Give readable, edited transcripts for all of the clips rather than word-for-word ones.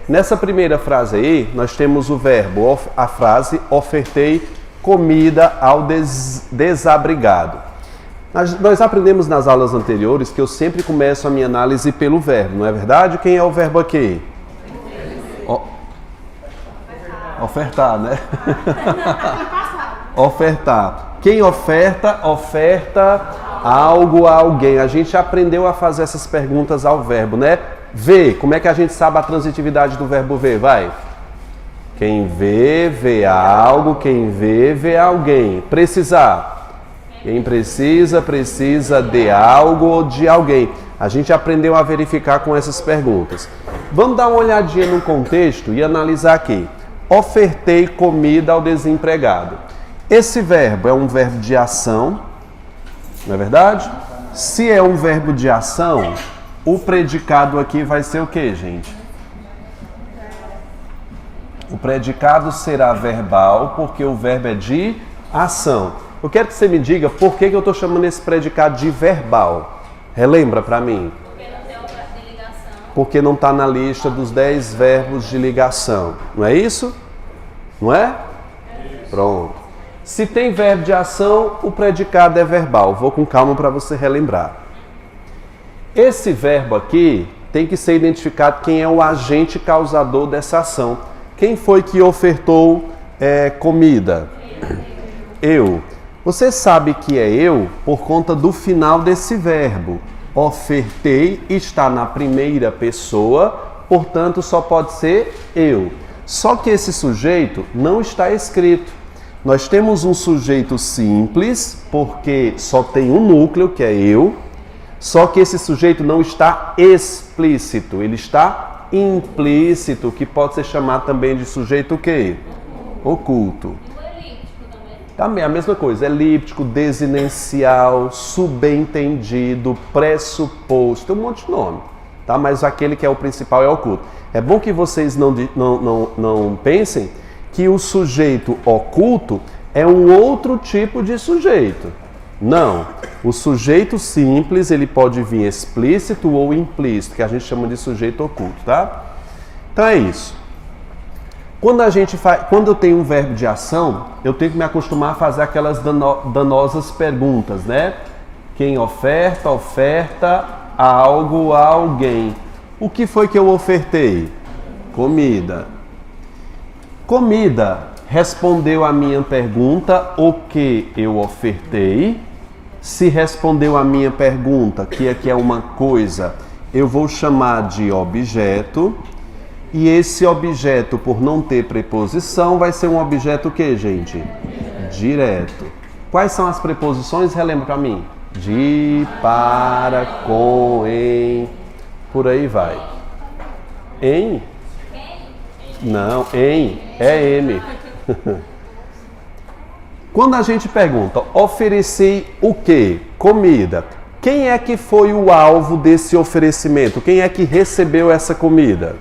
Nessa primeira frase aí, nós temos o verbo, a frase, ofertei comida ao desabrigado. Nós aprendemos nas aulas anteriores que eu sempre começo a minha análise pelo verbo, não é verdade? Quem é o verbo aqui? Ofertar, né? Ofertar. Quem oferta, oferta algo a alguém. A gente aprendeu a fazer essas perguntas ao verbo, né? Ver. Como é que a gente sabe a transitividade do verbo ver? Vai. Quem vê, vê algo. Quem vê, vê alguém. Precisar. Quem precisa, precisa de algo ou de alguém. A gente aprendeu a verificar com essas perguntas. Vamos dar uma olhadinha no contexto e analisar aqui. Ofertei comida ao desempregado. Esse verbo é um verbo de ação, não é verdade? Se é um verbo de ação, o predicado aqui vai ser o que, gente? O predicado será verbal, porque o verbo é de ação. Eu quero que você me diga por que eu estou chamando esse predicado de verbal. Relembra para mim. Porque não está na lista dos 10 verbos de ligação. Não é isso? Não é? Pronto. Se tem verbo de ação, o predicado é verbal. Vou com calma para você relembrar. Esse verbo aqui tem que ser identificado quem é o agente causador dessa ação. Quem foi que ofertou comida? Eu. Você sabe que é eu por conta do final desse verbo. Ofertei está na primeira pessoa, portanto só pode ser eu. Só que esse sujeito não está escrito. Nós temos um sujeito simples, porque só tem um núcleo, que é eu. Só que esse sujeito não está explícito, ele está implícito, que pode ser chamado também de sujeito o quê? Oculto. Também a mesma coisa, elíptico, desinencial, subentendido, pressuposto, um monte de nome, tá? Mas aquele que é o principal é oculto. É bom que vocês não pensem que o sujeito oculto é um outro tipo de sujeito. Não, o sujeito simples ele pode vir explícito ou implícito, que a gente chama de sujeito oculto, tá? Então é isso. Quando eu tenho um verbo de ação, eu tenho que me acostumar a fazer aquelas danosas perguntas, né? Quem oferta, oferta algo a alguém. O que foi que eu ofertei? Comida. Comida respondeu a minha pergunta, o que eu ofertei. Se respondeu a minha pergunta, que aqui é uma coisa, eu vou chamar de objeto. E esse objeto, por não ter preposição, vai ser um objeto o que, gente? Direto. Quais são as preposições? Relembra para mim. De, para, com, em, por aí vai. Em? Não, em, é M. Quando a gente pergunta, ofereci o quê? Comida. Quem é que foi o alvo desse oferecimento? Quem é que recebeu essa comida?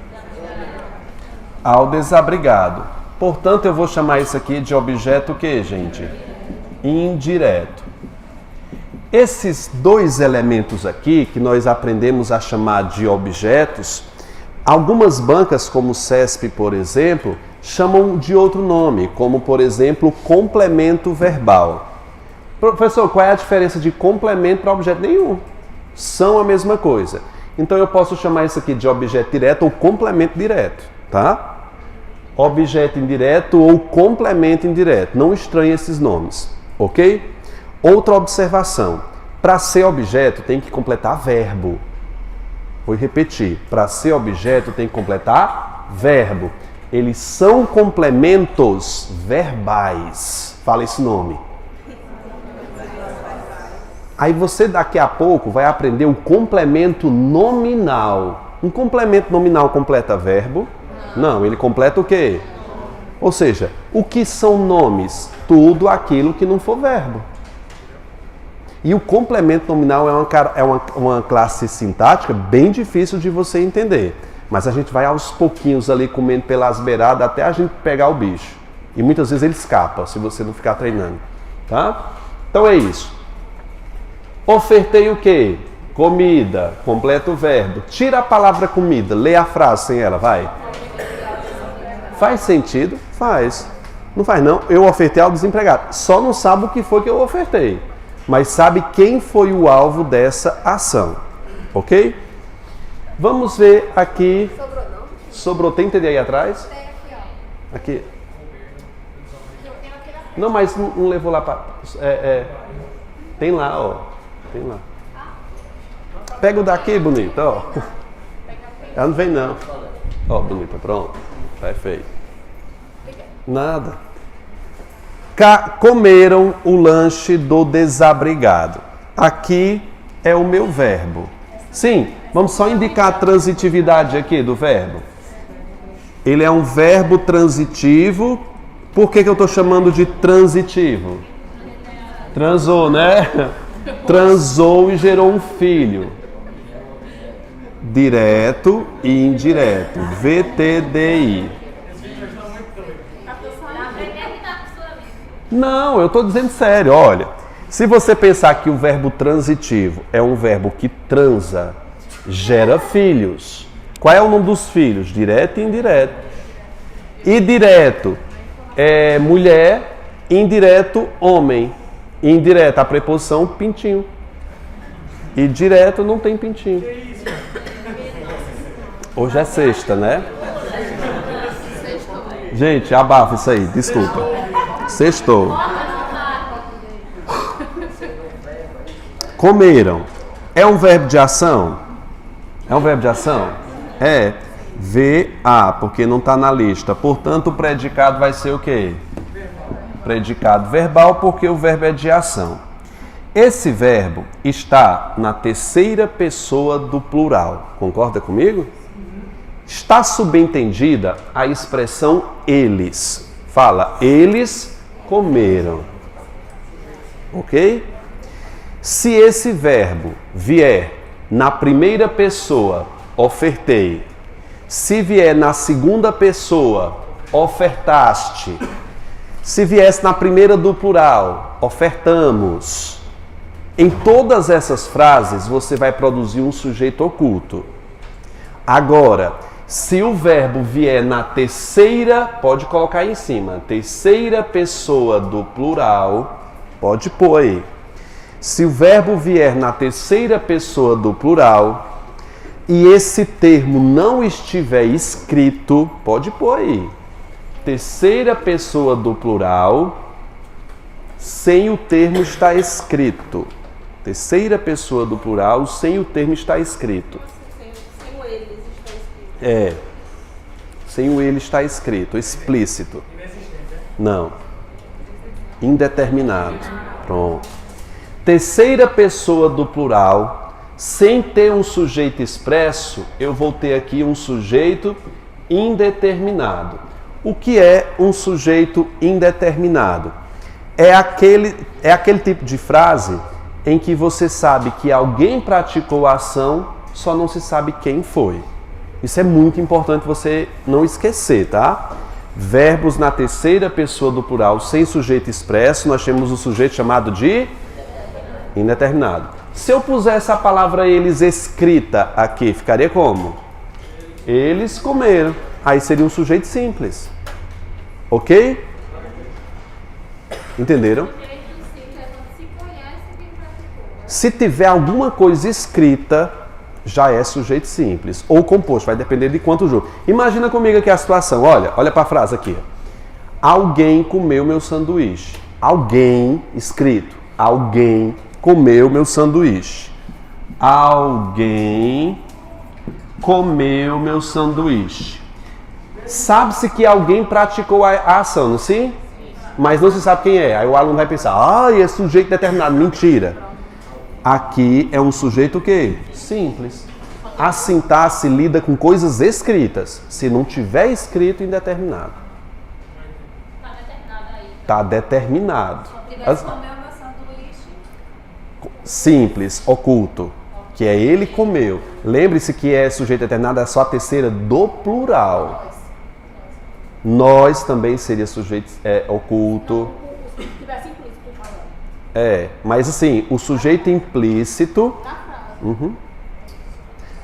Ao desabrigado. Portanto, eu vou chamar isso aqui de objeto o quê, gente? Indireto. Esses dois elementos aqui, que nós aprendemos a chamar de objetos, algumas bancas, como o CESP, por exemplo, chamam de outro nome, como, por exemplo, complemento verbal. Professor, qual é a diferença de complemento para objeto? Nenhum. São a mesma coisa. Então, eu posso chamar isso aqui de objeto direto ou complemento direto, tá? Objeto indireto ou complemento indireto. Não estranhe esses nomes, ok? Outra observação. Para ser objeto tem que completar verbo. Vou repetir. Para ser objeto tem que completar verbo. Eles são complementos verbais. Fala esse nome. Aí você daqui a pouco vai aprender o complemento nominal. Um complemento nominal completa verbo? Não, ele completa o quê? Ou seja, o que são nomes? Tudo aquilo que não for verbo. E o complemento nominal é uma classe sintática bem difícil de você entender. Mas a gente vai aos pouquinhos ali comendo pelas beiradas até a gente pegar o bicho. E muitas vezes ele escapa se você não ficar treinando. Tá? Então é isso. Ofertei o quê? Comida. Completa o verbo. Tira a palavra comida. Lê a frase sem ela, vai. Faz sentido? Faz. Não faz não. Eu ofertei ao desempregado. Só não sabe o que foi que eu ofertei. Mas sabe quem foi o alvo dessa ação. Ok? Vamos ver aqui. Sobrou não? Sobrou. Tem TD aí atrás? Tem aqui, ó. Aqui. Eu tenho aqui na frente. Não, mas não levou lá para... Tem lá, ó. Tem lá. Pega o daqui, bonito, ó. Ela não vem não. Ó, bonita, pronto. Perfeito. Nada. Comeram o lanche do desabrigado. Aqui é o meu verbo. Sim, vamos só indicar a transitividade aqui do verbo. Ele é um verbo transitivo. Por que eu estou chamando de transitivo? Transou, né? Transou e gerou um filho. Direto e indireto. VTDI. Não, eu estou dizendo sério. Olha, se você pensar que o verbo transitivo é um verbo que transa, gera filhos. Qual é o nome dos filhos? Direto e indireto. E direto é mulher, indireto homem. Indireto a preposição pintinho. E direto não tem pintinho. Hoje é sexta, né? Gente, abafa isso aí, desculpa. Sextou. Comeram. É um verbo de ação? É um verbo de ação? É. VA, porque não está na lista. Portanto, o predicado vai ser o quê? Predicado verbal, porque o verbo é de ação. Esse verbo está na terceira pessoa do plural. Concorda comigo? Está subentendida a expressão eles. Fala, eles comeram. Ok? Se esse verbo vier na primeira pessoa, ofertei. Se vier na segunda pessoa, ofertaste. Se viesse na primeira do plural, ofertamos. Em todas essas frases, você vai produzir um sujeito oculto. Agora, se o verbo vier na terceira, pode colocar aí em cima, terceira pessoa do plural, pode pôr aí. Se o verbo vier na terceira pessoa do plural e esse termo não estiver escrito, pode pôr aí. Terceira pessoa do plural, sem o termo estar escrito. Terceira pessoa do plural, sem o termo estar escrito. Sem o eles está escrito. É. Sem o ele está escrito, explícito. Não. Indeterminado. Pronto. Terceira pessoa do plural, sem ter um sujeito expresso, eu vou ter aqui um sujeito indeterminado. O que é um sujeito indeterminado? É aquele tipo de frase em que você sabe que alguém praticou a ação, só não se sabe quem foi. Isso é muito importante você não esquecer, tá? Verbos na terceira pessoa do plural sem sujeito expresso, nós temos um sujeito chamado de indeterminado. Se eu pusesse a palavra eles escrita aqui, ficaria como? Eles comeram. Aí seria um sujeito simples. Ok? Entenderam? Se tiver alguma coisa escrita, já é sujeito simples. Ou composto, vai depender de quanto jogo. Imagina comigo aqui a situação. Olha para a frase aqui. Alguém comeu meu sanduíche. Alguém, escrito. Alguém comeu meu sanduíche. Alguém comeu meu sanduíche. Sabe-se que alguém praticou a ação, não sim? Mas não se sabe quem é. Aí o aluno vai pensar, é sujeito determinado. Mentira. Aqui é um sujeito o quê? Simples. A sintaxe lida com coisas escritas. Se não tiver escrito, indeterminado. Está determinado aí. Está determinado. Tivesse comer o meu sanduíche. Simples, oculto. Que é ele comeu. Lembre-se que é sujeito determinado, é só a terceira do plural. Nós também seria sujeito oculto. Se tivesse implícito falando. Mas assim, o sujeito implícito.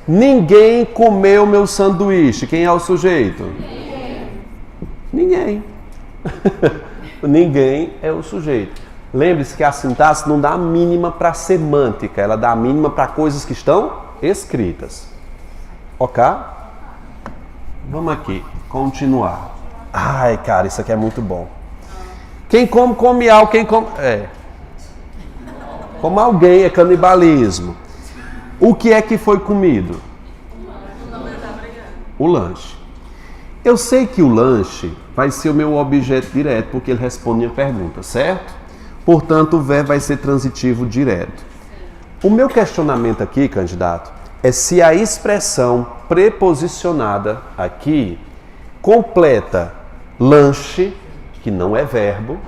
Ninguém comeu meu sanduíche. Quem é o sujeito? Ninguém. Ninguém é o sujeito. Lembre-se que a sintaxe não dá a mínima para a semântica, ela dá a mínima para coisas que estão escritas. Ok? Vamos aqui, continuar. Ai, cara, isso aqui é muito bom. Quem come, come algo, quem come... Como alguém é canibalismo. O que é que foi comido? O lanche. Eu sei que o lanche vai ser o meu objeto direto, porque ele responde a pergunta, certo? Portanto, o verbo vai ser transitivo direto. O meu questionamento aqui, candidato, é se a expressão preposicionada aqui completa lanche, que não é verbo,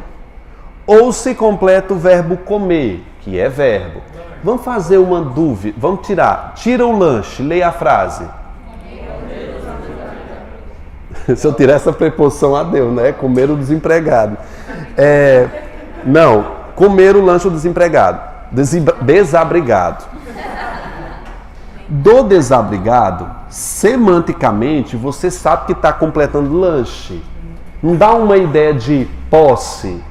ou se completa o verbo comer, que é verbo. Vamos fazer uma dúvida, vamos tira o lanche, leia a frase. Se eu tirar essa preposição a Deus, né? Comer o desempregado. Não, comer o lanche do desempregado. Desabrigado. Do desabrigado, semanticamente, você sabe que está completando lanche. Não dá uma ideia de posse.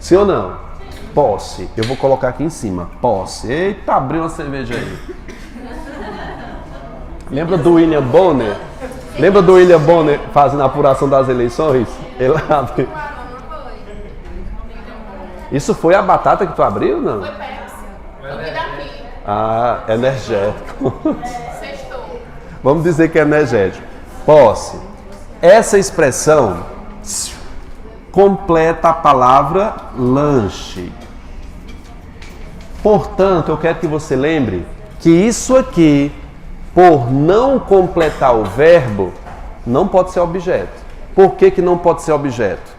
Sim ou não? Posse. Eu vou colocar aqui em cima. Posse. Eita, abriu uma cerveja aí. Lembra do William Bonner? Lembra do William Bonner fazendo a apuração das eleições? Ele abre. Isso foi a batata que tu abriu, não? Foi Pepsi. Eu vi daqui. Ah, energético. Sextou. Vamos dizer que é energético. Posse. Essa expressão completa a palavra lanche. Portanto, eu quero que você lembre que isso aqui, por não completar o verbo, não pode ser objeto. Por que que não pode ser objeto?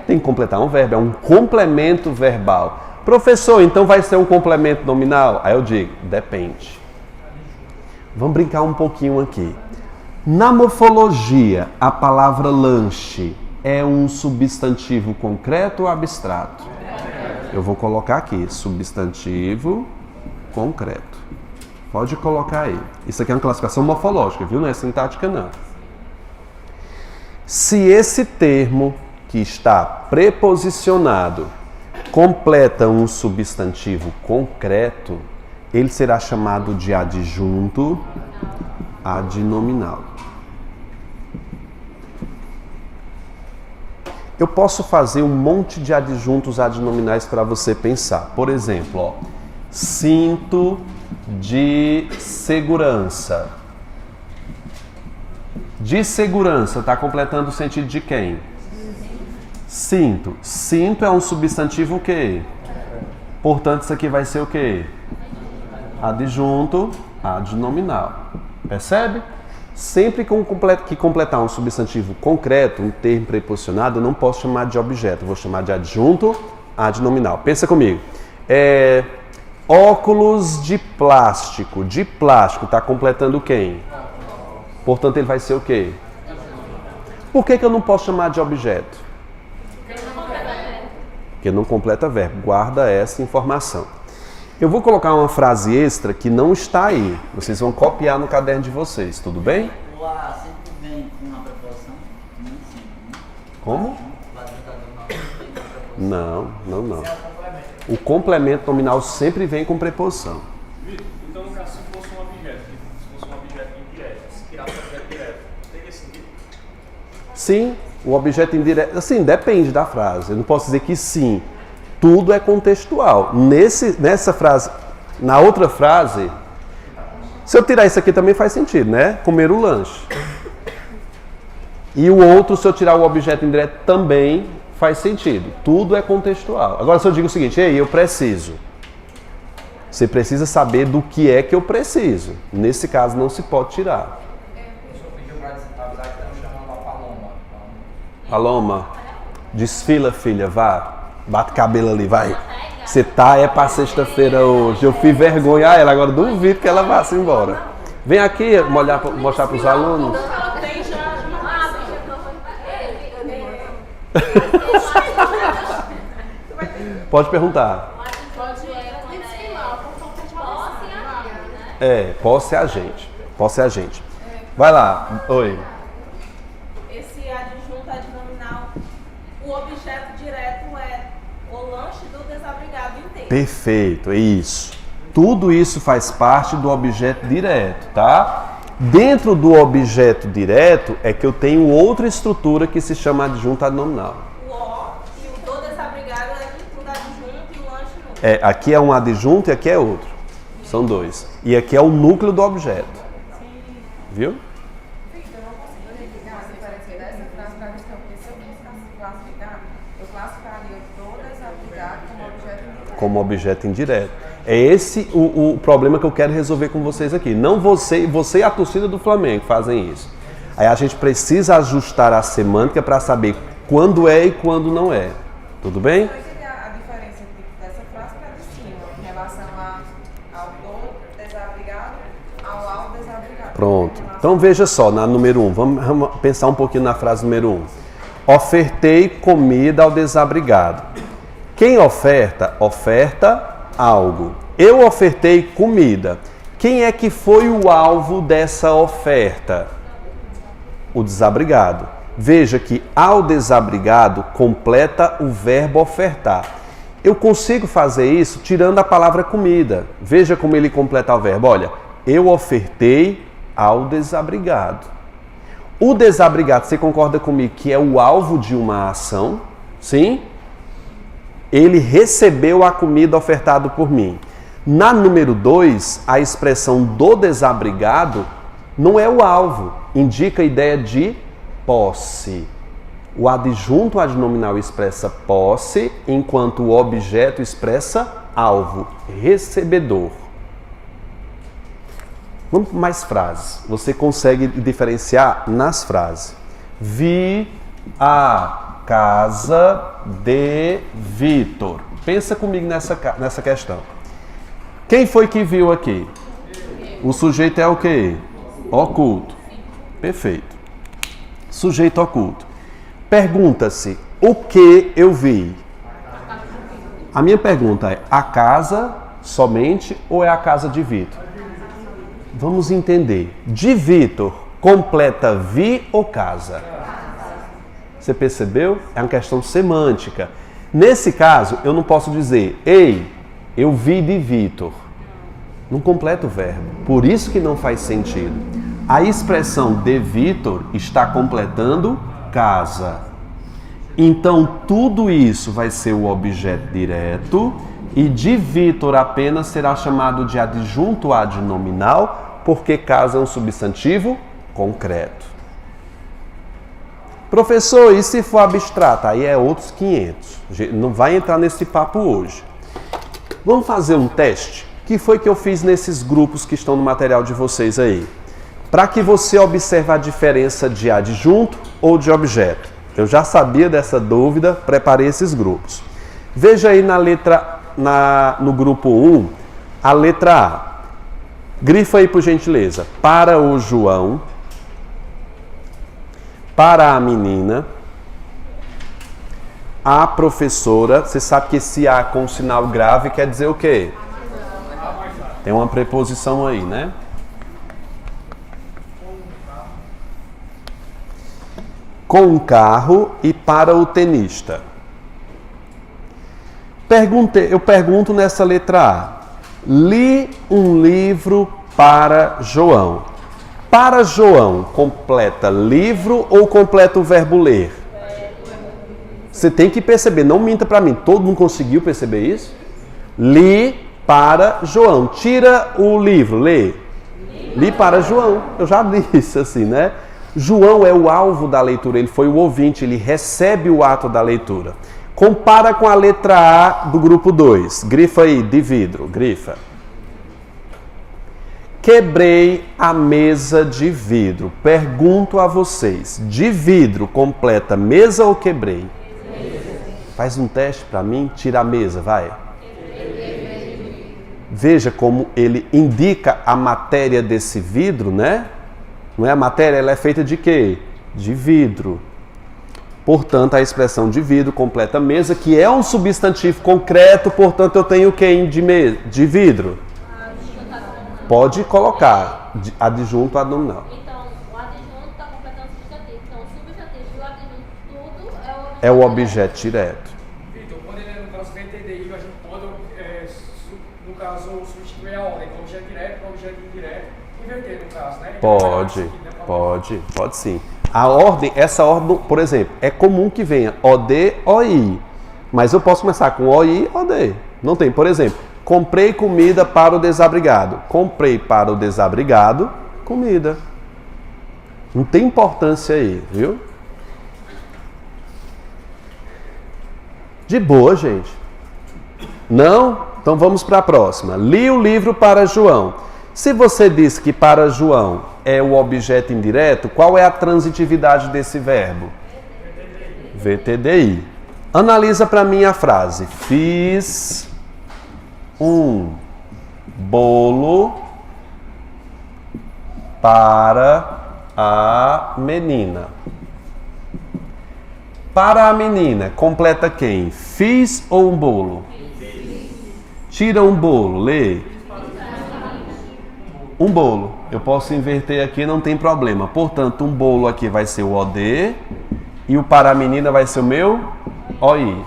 Tem que completar um verbo, é um complemento verbal. Professor, então vai ser um complemento nominal? Aí eu digo, depende. Vamos brincar um pouquinho aqui. Na morfologia, a palavra lanche é um substantivo concreto ou abstrato? Eu vou colocar aqui, substantivo concreto. Pode colocar aí. Isso aqui é uma classificação morfológica, viu? Não é sintática, não. Se esse termo que está preposicionado completa um substantivo concreto, ele será chamado de adjunto adnominal. Eu posso fazer um monte de adjuntos adnominais para você pensar. Por exemplo, ó, cinto de segurança. De segurança, está completando o sentido de quem? Cinto. Cinto é um substantivo o quê? Portanto, isso aqui vai ser o quê? Adjunto adnominal. Percebe? Sempre que completar um substantivo concreto, um termo preposicionado, eu não posso chamar de objeto, eu vou chamar de adjunto adnominal. Pensa comigo. Óculos de plástico. De plástico está completando quem? Portanto, ele vai ser o quê? Por que eu não posso chamar de objeto? Porque não completa verbo. Guarda essa informação. Eu vou colocar uma frase extra que não está aí. Vocês vão copiar no caderno de vocês, tudo bem? Lá sempre vem com uma preposição? Como? Não. O complemento nominal sempre vem com preposição. Então, no caso, se fosse um objeto indireto, se tirasse o objeto direto, teria sentido? Sim, o objeto indireto, assim, depende da frase. Eu não posso dizer que sim. Tudo é contextual. Nessa frase, na outra frase, se eu tirar isso aqui também faz sentido, né? Comer o lanche. E o outro, se eu tirar o objeto indireto, também faz sentido. Tudo é contextual. Agora, se eu digo o seguinte, ei, eu preciso. Você precisa saber do que é que eu preciso. Nesse caso, não se pode tirar. Paloma, desfila, filha, vá. Bate cabelo ali, vai. Você tá pra sexta-feira hoje. Eu fiz vergonha a ela, agora duvido que ela vá se embora. Vem aqui mostrar para os alunos. Pode perguntar. Posse é a gente. Vai lá. Oi. o objeto direto é o lanche do desabrigado inteiro. Perfeito, é isso. Tudo isso faz parte do objeto direto, tá? Dentro do objeto direto é que eu tenho outra estrutura que se chama adjunto adnominal. O O e o do desabrigado é tudo adjunto e o lanche não. Aqui é um adjunto e aqui é outro. São dois. E aqui é o núcleo do objeto. Viu? Eu não consigo identificar a diferença dessa frase para a questão, porque se eu quisesse classificar, eu classificaria o desabrigado como objeto indireto. Como objeto indireto. É esse o problema que eu quero resolver com vocês aqui. Não você e a torcida do Flamengo fazem isso. Aí a gente precisa ajustar a semântica para saber quando é e quando não é. Tudo bem? Qual seria a diferença dessa frase para de cima, em relação ao do desabrigado ao desabrigado? Pronto. Então veja só, na número 1. Vamos pensar um pouquinho na frase número 1. Ofertei comida ao desabrigado. Quem oferta, oferta algo. Eu ofertei comida. Quem é que foi o alvo dessa oferta? O desabrigado. Veja que ao desabrigado completa o verbo ofertar. Eu consigo fazer isso tirando a palavra comida. Veja como ele completa o verbo. Olha, eu ofertei ao desabrigado. O desabrigado, você concorda comigo que é o alvo de uma ação? Sim? Ele recebeu a comida ofertada por mim. Na número 2, a expressão do desabrigado não é o alvo, indica a ideia de posse. O adjunto adnominal expressa posse, enquanto o objeto expressa alvo, recebedor. Vamos para mais frases. Você consegue diferenciar nas frases. Vi a casa de Vitor. Pensa comigo nessa questão. Quem foi que viu aqui? O sujeito é o quê? Oculto. Perfeito. Sujeito oculto. Pergunta-se, o que eu vi? A minha pergunta é, a casa somente ou é a casa de Vitor? Vamos entender. De Vitor, completa vi ou casa? Você percebeu? É uma questão semântica. Nesse caso, eu não posso dizer, ei, eu vi de Vitor. Não completa o verbo. Por isso que não faz sentido. A expressão de Vitor está completando casa. Então, tudo isso vai ser o objeto direto e de Vitor apenas será chamado de adjunto adnominal, porque casa é um substantivo concreto. Professor, e se for abstrato? Aí é outros 500. Não vai entrar nesse papo hoje. Vamos fazer um teste? O que foi que eu fiz nesses grupos que estão no material de vocês aí? Para que você observe a diferença de adjunto ou de objeto. Eu já sabia dessa dúvida, preparei esses grupos. Veja aí no grupo 1, a letra A. Grifa aí por gentileza. Para o João. Para a menina, a professora, você sabe que esse A com sinal grave quer dizer o quê? Tem uma preposição aí, né? Com um carro e para o tenista. Eu pergunto nessa letra A. Li um livro para João. Para João, completa livro ou completa o verbo ler? Você tem que perceber, não minta para mim. Todo mundo conseguiu perceber isso? Li para João. Tira o livro, lê. Li para João. Eu já disse assim, né? João é o alvo da leitura, ele foi o ouvinte, ele recebe o ato da leitura. Compara com a letra A do grupo 2. Grifa aí, de vidro, grifa. Quebrei a mesa de vidro. Pergunto a vocês, de vidro completa mesa ou quebrei? Faz um teste para mim, tira a mesa, vai. Veja como ele indica a matéria desse vidro, né? Não é a matéria, ela é feita de quê? De vidro. Portanto, a expressão de vidro completa mesa, que é um substantivo concreto, portanto, eu tenho quem de vidro? Pode colocar adjunto adnominal. Então, o adjunto está completando o substantivo. Então, o substantivo e o adjunto, tudo É o objeto direto. Vitor, quando ele é no caso VTDI, a gente pode, no caso, substituir a ordem com objeto direto para objeto indireto, inverter no caso, né? Pode sim. A ordem, essa ordem, por exemplo, é comum que venha OD, OI. Mas eu posso começar com OI, OD. Não tem, por exemplo, comprei comida para o desabrigado. Comprei para o desabrigado, comida. Não tem importância aí, viu? De boa, gente. Não? Então vamos para a próxima. Li o livro para João. Se você diz que para João é o objeto indireto, qual é a transitividade desse verbo? VTDI. Analisa para mim a frase. Fiz um bolo para a menina. Para a menina, completa quem? Fiz ou um bolo? Tira um bolo, lê. Um bolo. Eu posso inverter aqui, não tem problema. Portanto, um bolo aqui vai ser o OD e o para a menina vai ser o meu OI.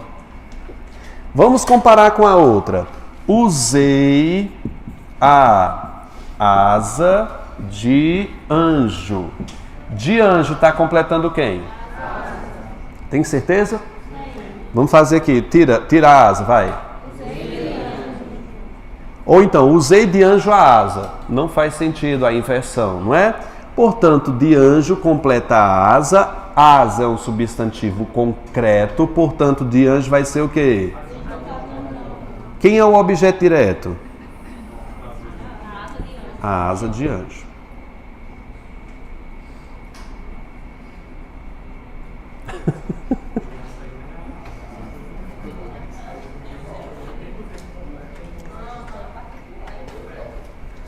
Vamos comparar com a outra. Usei a asa de anjo. De anjo está completando quem? Tem certeza? Vamos fazer aqui. Tira a asa, vai. Ou então, usei de anjo a asa. Não faz sentido a inversão, não é? Portanto, de anjo completa a asa. Asa é um substantivo concreto. Portanto, de anjo vai ser o quê? Quem é o objeto direto? A asa de anjo.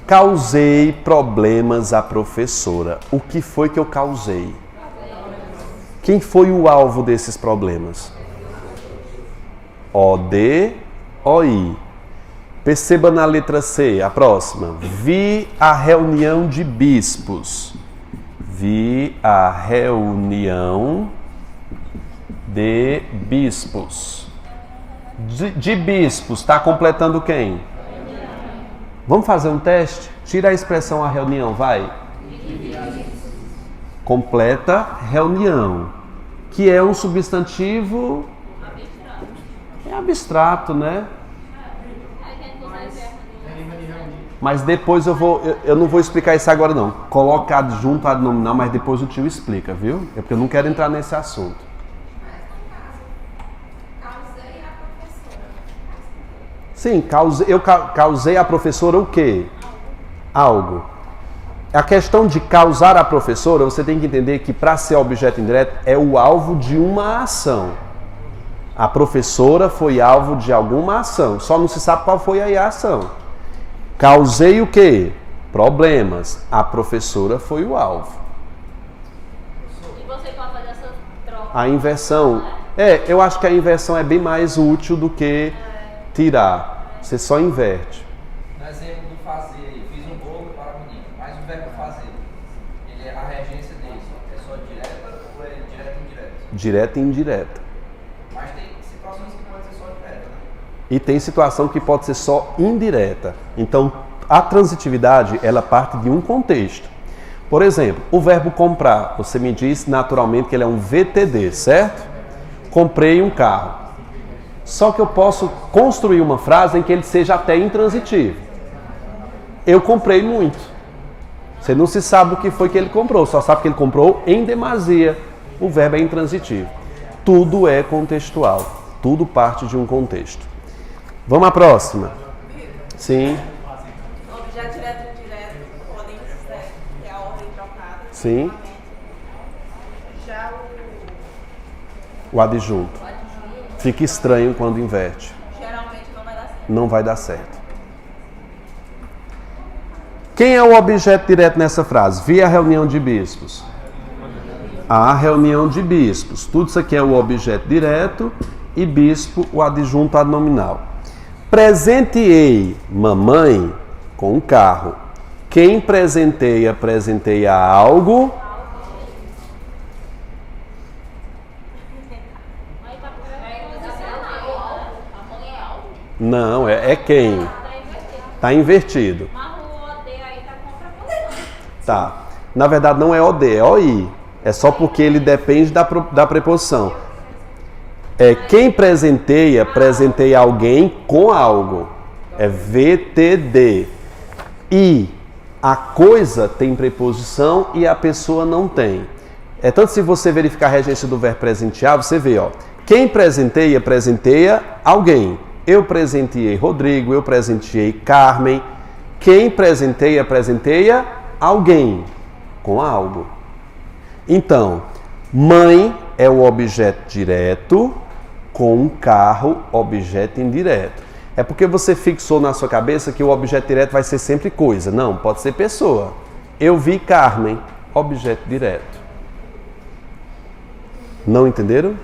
Causei problemas à professora. O que foi que eu causei? Quem foi o alvo desses problemas? OD, OI. Perceba na letra C, a próxima. Vi a reunião de bispos. Vi a reunião de bispos. De bispos, está completando quem? Vamos fazer um teste? Tira a expressão a reunião, vai. Completa reunião, que é um substantivo abstrato, né? Mas depois eu não vou explicar isso agora não. Coloca adjunto adnominal, mas depois o tio explica, viu? É porque eu não quero entrar nesse assunto. Sim, eu causei à professora o quê? Algo. A questão de causar à professora, você tem que entender que para ser objeto indireto é o alvo de uma ação. A professora foi alvo de alguma ação, só não se sabe qual foi aí a ação. Causei o quê? Problemas. A professora foi o alvo. E você pode fazer essa troca? A inversão. Eu acho que a inversão é bem mais útil do que tirar. Você só inverte. No exemplo do fazer, fiz um bolo para a menina, mas o verbo fazer, a regência dele é só direta ou é direta e indireta? Direta e indireta. Mas tem situações que pode ser só direta, né? E tem situação que pode ser só indireta. Então, a transitividade, ela parte de um contexto. Por exemplo, o verbo comprar, você me diz naturalmente que ele é um VTD, certo? Comprei um carro. Só que eu posso construir uma frase em que ele seja até intransitivo. Eu comprei muito. Você não se sabe o que foi que ele comprou, só sabe que ele comprou em demasia. O verbo é intransitivo. Tudo é contextual. Tudo parte de um contexto. Vamos à próxima. Sim. Objeto direto e indireto podem ter a ordem trocada. Sim. Já O adjunto. Fica estranho quando inverte. geralmente não vai dar certo. Não vai dar certo. Quem é o objeto direto nessa frase? Vi a reunião de bispos. A reunião de bispos. Tudo isso aqui é o objeto direto e bispo, o adjunto adnominal. Presenteei mamãe com um carro. Quem presenteia algo. Não, é quem. Tá invertido. Mas o OD aí tá contraposição. Tá. Na verdade não é OD, é OI. É só porque ele depende da preposição. Quem presenteia alguém com algo. É VTD. E a coisa tem preposição e a pessoa não tem. Tanto se você verificar a regência do verbo presentear, você vê, ó. Quem presenteia alguém. Eu presenteei Rodrigo, eu presenteei Carmen. Quem presenteia alguém com algo. Então, mãe é o objeto direto com um carro, objeto indireto. É porque você fixou na sua cabeça que o objeto direto vai ser sempre coisa. Não, pode ser pessoa. Eu vi Carmen, objeto direto. Não entenderam?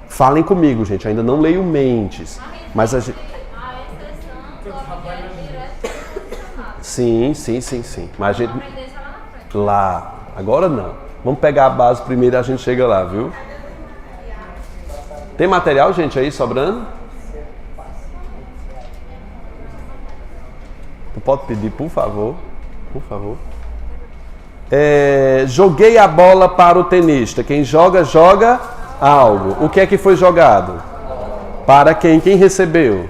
Falem comigo, gente. Ainda não leio mentes. Mas a gente... A exceção do objeto direto é posicionado. Sim. Mas a gente... Vamos aprender isso lá na frente. Lá. Agora não. Vamos pegar a base primeiro e a gente chega lá, viu? Tem material, gente, aí sobrando? Tu pode pedir, por favor? Por favor. Joguei a bola para o tenista. Quem joga algo. O que é que foi jogado? Para quem? Quem recebeu?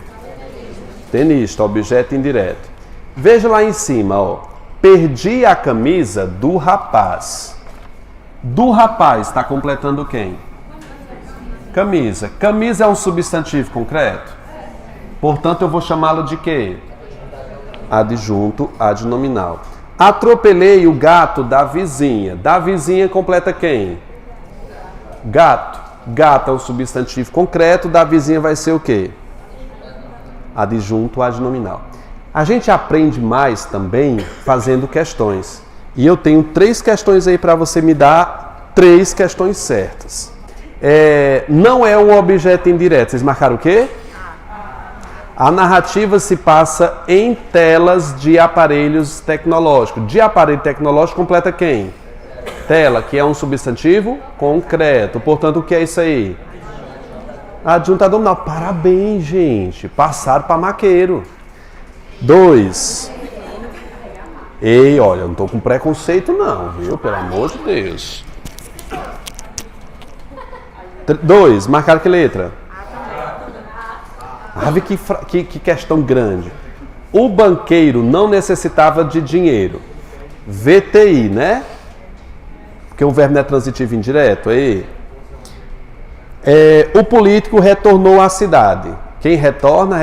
Tenista, objeto indireto. Veja lá em cima, ó. Perdi a camisa do rapaz. Do rapaz está completando quem? Camisa. Camisa é um substantivo concreto? Portanto, eu vou chamá-lo de quê? Adjunto adnominal. Atropelei o gato da vizinha. Da vizinha completa quem? Gato. Gato é um substantivo concreto. Da vizinha vai ser o quê? Adjunto adnominal. A gente aprende mais também fazendo questões. E eu tenho 3 questões aí para você me dar 3 questões certas. Não é um objeto indireto. Vocês marcaram o quê? A narrativa se passa em telas de aparelhos tecnológicos. De aparelho tecnológico completa quem? Tela, que é um substantivo concreto. Portanto, o que é isso aí? Adjunto adnominal. Parabéns, gente. Passaram para maqueiro. 2. Ei, olha, eu não tô com preconceito não, viu? Pelo amor de Deus. 2. Marcaram que letra? Ave, que questão grande. O banqueiro não necessitava de dinheiro. VTI, né? Porque o verbo não é transitivo indireto, aí. O político retornou à cidade. Quem retorna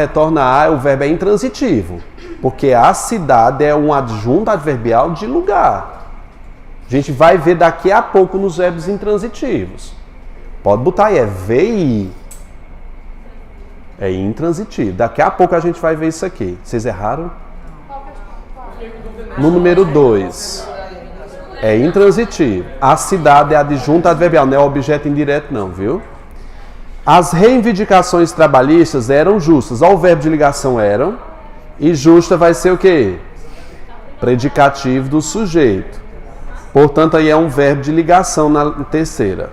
a, o verbo é intransitivo. Porque a cidade é um adjunto adverbial de lugar. A gente vai ver daqui a pouco nos verbos intransitivos. Pode botar aí, é VI. É intransitivo. Daqui a pouco a gente vai ver isso aqui. Vocês erraram? No número 2. É intransitivo. A cidade é adjunto adverbial, não é objeto indireto não, viu? As reivindicações trabalhistas eram justas. Olha o verbo de ligação eram. E justa vai ser o quê? Predicativo do sujeito. Portanto, aí é um verbo de ligação na terceira.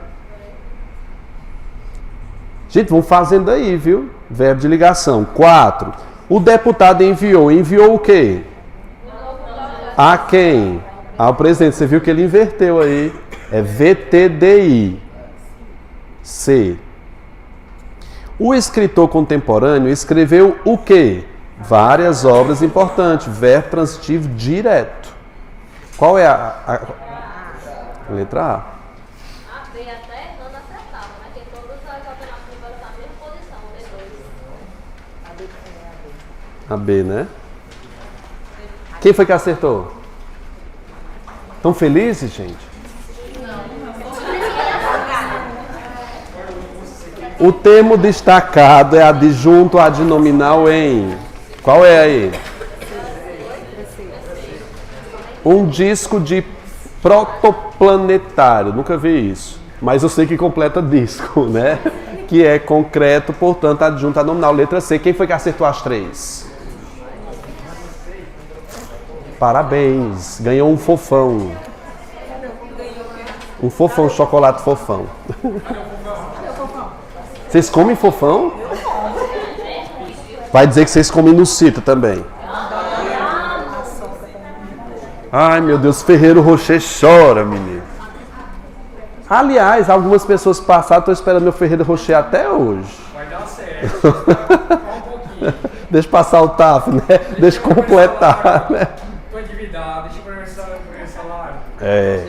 Gente, vamos fazendo aí, viu? Verbo de ligação. 4. O deputado enviou. Enviou o quê? A quem? Ao presidente. Você viu que ele inverteu aí. É VTDI. C. O escritor contemporâneo escreveu o quê? Várias obras importantes. Verbo transitivo direto. Qual é a letra A? A B até não acertava, né? Porque todas as alternativas na mesma posição, D2. A B, né? Quem foi que acertou? Estão felizes, gente? O termo destacado é adjunto adnominal em... Qual é aí? Um disco de protoplanetário. Nunca vi isso. Mas eu sei que completa disco, né? Que é concreto, portanto, adjunto adnominal. Letra C. Quem foi que acertou as 3? Parabéns. Ganhou um fofão. Um fofão, chocolate fofão. Vocês comem fofão? Vai dizer que vocês comem no sítio também. Ai, meu Deus, Ferreiro Rocher chora, menino. Aliás, algumas pessoas passaram, estou esperando meu Ferreiro Rocher até hoje. Vai dar certo. Só um pouquinho. Deixa passar o TAF, né? Deixa completar, né? Tô endividado, deixa eu ver esse salário. É,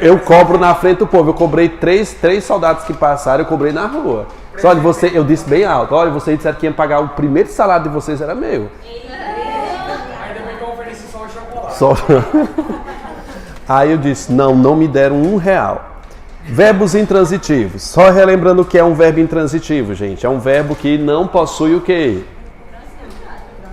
eu cobro na frente do povo. Eu cobrei três soldados que passaram, eu cobrei na rua. Só olha, eu disse bem alto. Olha, vocês disseram que iam pagar o primeiro salário de vocês, era meu. Ainda bem que eu ofereci só o chocolate. Aí eu disse, não me deram R$1. Verbos intransitivos. Só relembrando o que é um verbo intransitivo, gente. É um verbo que não possui o quê?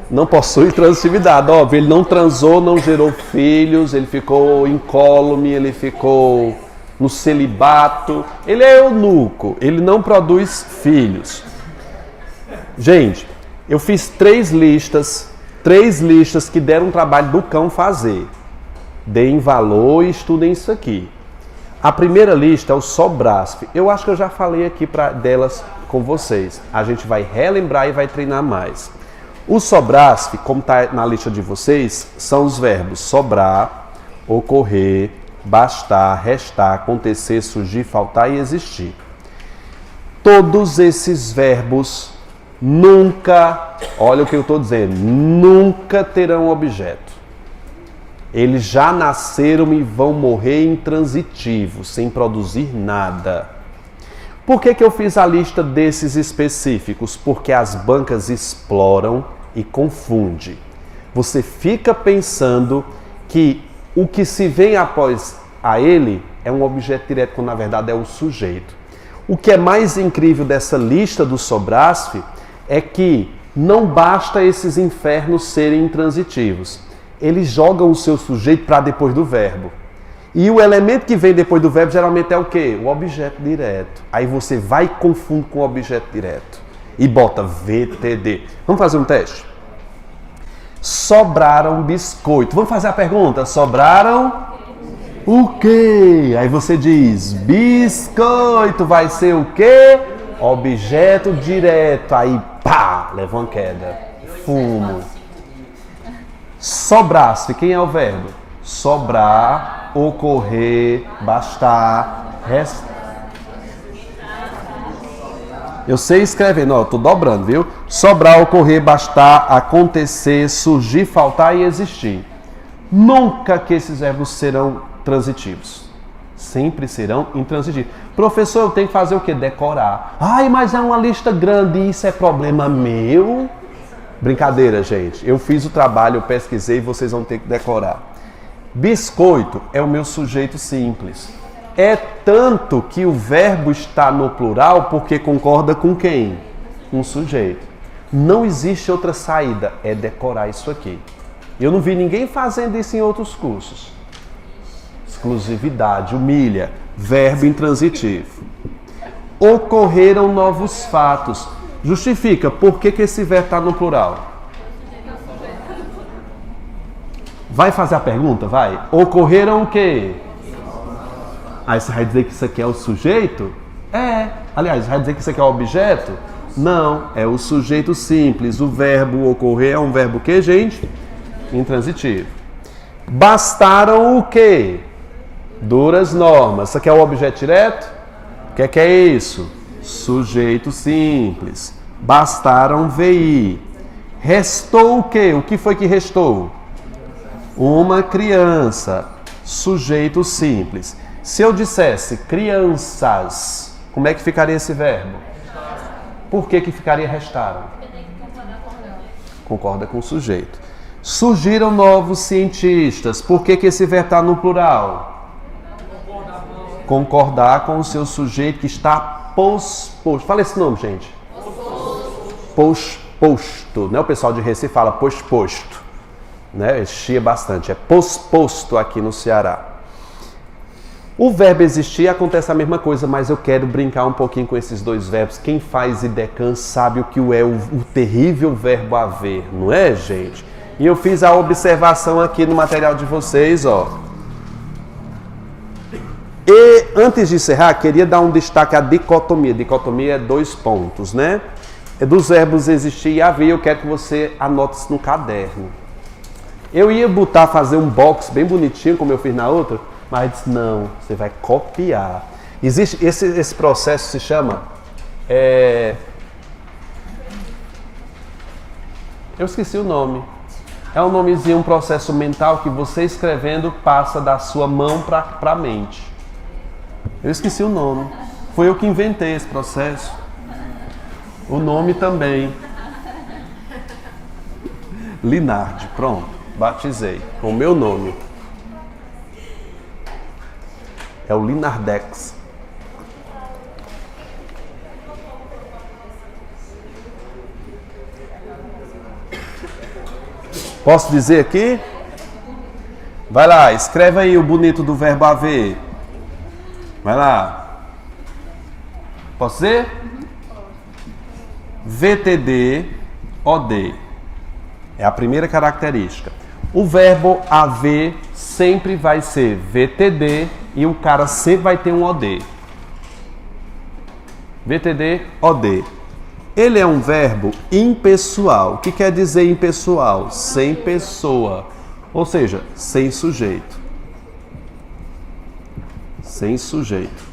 Não possui transitividade. Óbvio, ele não transou, não gerou filhos, ele ficou incólume, ele ficou no celibato. Ele é eunuco, ele não produz filhos. Gente, eu fiz 3 listas que deram trabalho do cão fazer. Deem valor e estudem isso aqui. A primeira lista é o Sobrasf. Eu acho que eu já falei aqui delas com vocês. A gente vai relembrar e vai treinar mais. O Sobrasf, como está na lista de vocês, são os verbos sobrar, ocorrer, bastar, restar, acontecer, surgir, faltar e existir. Todos esses verbos nunca, olha o que eu estou dizendo, nunca terão objeto. Eles já nasceram e vão morrer intransitivos, sem produzir nada. Por que eu fiz a lista desses específicos? Porque as bancas exploram e confundem. Você fica pensando que o que se vem após a ele é um objeto direto, quando na verdade é o sujeito. O que é mais incrível dessa lista do Sobrasf é que não basta esses infernos serem intransitivos. Eles jogam o seu sujeito para depois do verbo. E o elemento que vem depois do verbo geralmente é o quê? O objeto direto. Aí você vai e confunde com o objeto direto. E bota VTD. Vamos fazer um teste? Sobraram biscoito. Vamos fazer a pergunta. Sobraram o quê? Aí você diz, biscoito vai ser o quê? Objeto direto. Aí pá, leva uma queda. Fumo. Sobrasse, quem é o verbo? Sobrar, ocorrer, bastar, restar. Eu sei escrever, não, eu tô dobrando, viu? Sobrar, ocorrer, bastar, acontecer, surgir, faltar e existir. Nunca que esses verbos serão transitivos. Sempre serão intransitivos. Professor, eu tenho que fazer o quê? Decorar. Ai, mas é uma lista grande e isso é problema meu? Brincadeira, gente. Eu fiz o trabalho, eu pesquisei e vocês vão ter que decorar. Biscoito é o meu sujeito simples. É tanto que o verbo está no plural porque concorda com quem? Com o sujeito. Não existe outra saída, é decorar isso aqui. Eu não vi ninguém fazendo isso em outros cursos. Exclusividade, humilha, verbo intransitivo. Ocorreram novos fatos. Justifica, por que esse verbo está no plural? Vai fazer a pergunta? Vai. Ocorreram o quê? Aí você vai dizer que isso aqui é o sujeito? É. Aliás, vai dizer que isso aqui é o objeto? Não, é o sujeito simples. O verbo ocorrer é um verbo o quê, gente? Intransitivo. Bastaram o quê? Duras normas. Isso aqui é o objeto direto? O que é isso? Sujeito simples. Bastaram VI. Restou o quê? O que foi que restou? Uma criança. Sujeito simples. Se eu dissesse crianças, como é que ficaria esse verbo? Por que ficaria restaram? Concorda com o sujeito. Surgiram novos cientistas. Por que esse verbo está no plural? Concordar com o seu sujeito que está posposto. Fala esse nome, gente. Posposto. Né? O pessoal de Recife fala posposto. Né? Chia bastante. É posposto aqui no Ceará. O verbo existir acontece a mesma coisa, mas eu quero brincar um pouquinho com esses dois verbos. Quem faz IDECAN sabe o que é o terrível verbo haver, não é, gente? E eu fiz a observação aqui no material de vocês, ó. E antes de encerrar, queria dar um destaque à dicotomia. Dicotomia é 2 pontos, né? dos verbos existir e haver, eu quero que você anote isso no caderno. Eu ia fazer um box bem bonitinho, como eu fiz na outra, mas disse, não, você vai copiar. Existe, esse processo se chama... eu esqueci o nome. É um nomezinho, um processo mental que você escrevendo passa da sua mão para a mente. Eu esqueci o nome. Foi eu que inventei esse processo. O nome também. Linardi, pronto. Batizei com o meu nome. É o Linardex. Posso dizer aqui? Vai lá, escreve aí o bonito do verbo haver. Vai lá. Posso dizer? VTD, OD. É a primeira característica. O verbo haver sempre vai ser VTD e o cara sempre vai ter um OD. VTD, OD. Ele é um verbo impessoal. O que quer dizer impessoal? Sem pessoa. Ou seja, sem sujeito. Sem sujeito.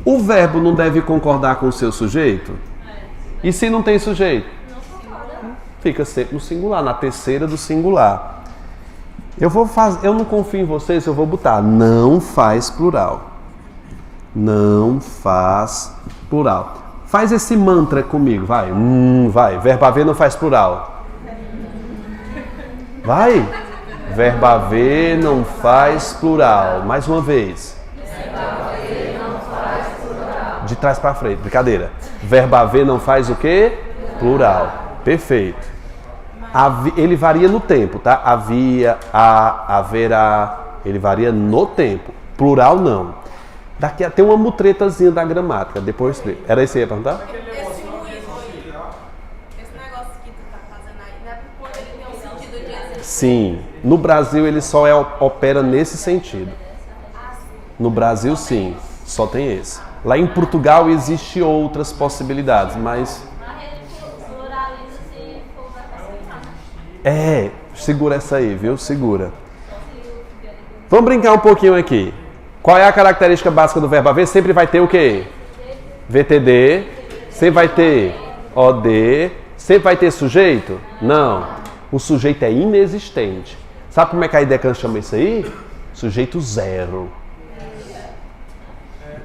O verbo não deve concordar com o seu sujeito? E se não tem sujeito? Fica sempre no singular, na terceira do singular. Eu não confio em vocês, eu vou botar não faz plural. Não faz plural. Faz esse mantra comigo, vai. Vai. Verbo haver não faz plural. Vai. Verbo haver não faz plural. Mais uma vez. Verbo haver não faz plural. De trás para frente, brincadeira. Verbo haver não faz o quê? Plural. Perfeito. Ele varia no tempo, tá? Havia, haverá. Ele varia no tempo. Plural não. Daqui tem uma mutretazinha da gramática, depois era isso que ia perguntar? Esse negócio que tu tá fazendo aí, não é quando ele tem um sentido de exercício? Sim, no Brasil ele só opera nesse sentido. No Brasil sim, só tem esse. Lá em Portugal existem outras possibilidades, mas... Na rede pluraliza se for vai facilitar. Segura essa aí, viu? Segura. Vamos brincar um pouquinho aqui. Qual é a característica básica do verbo haver? Sempre vai ter o quê? VTD. Sempre vai ter OD. Sempre vai ter sujeito? Não. O sujeito é inexistente. Sabe como é que a Idecan chama isso aí? Sujeito zero.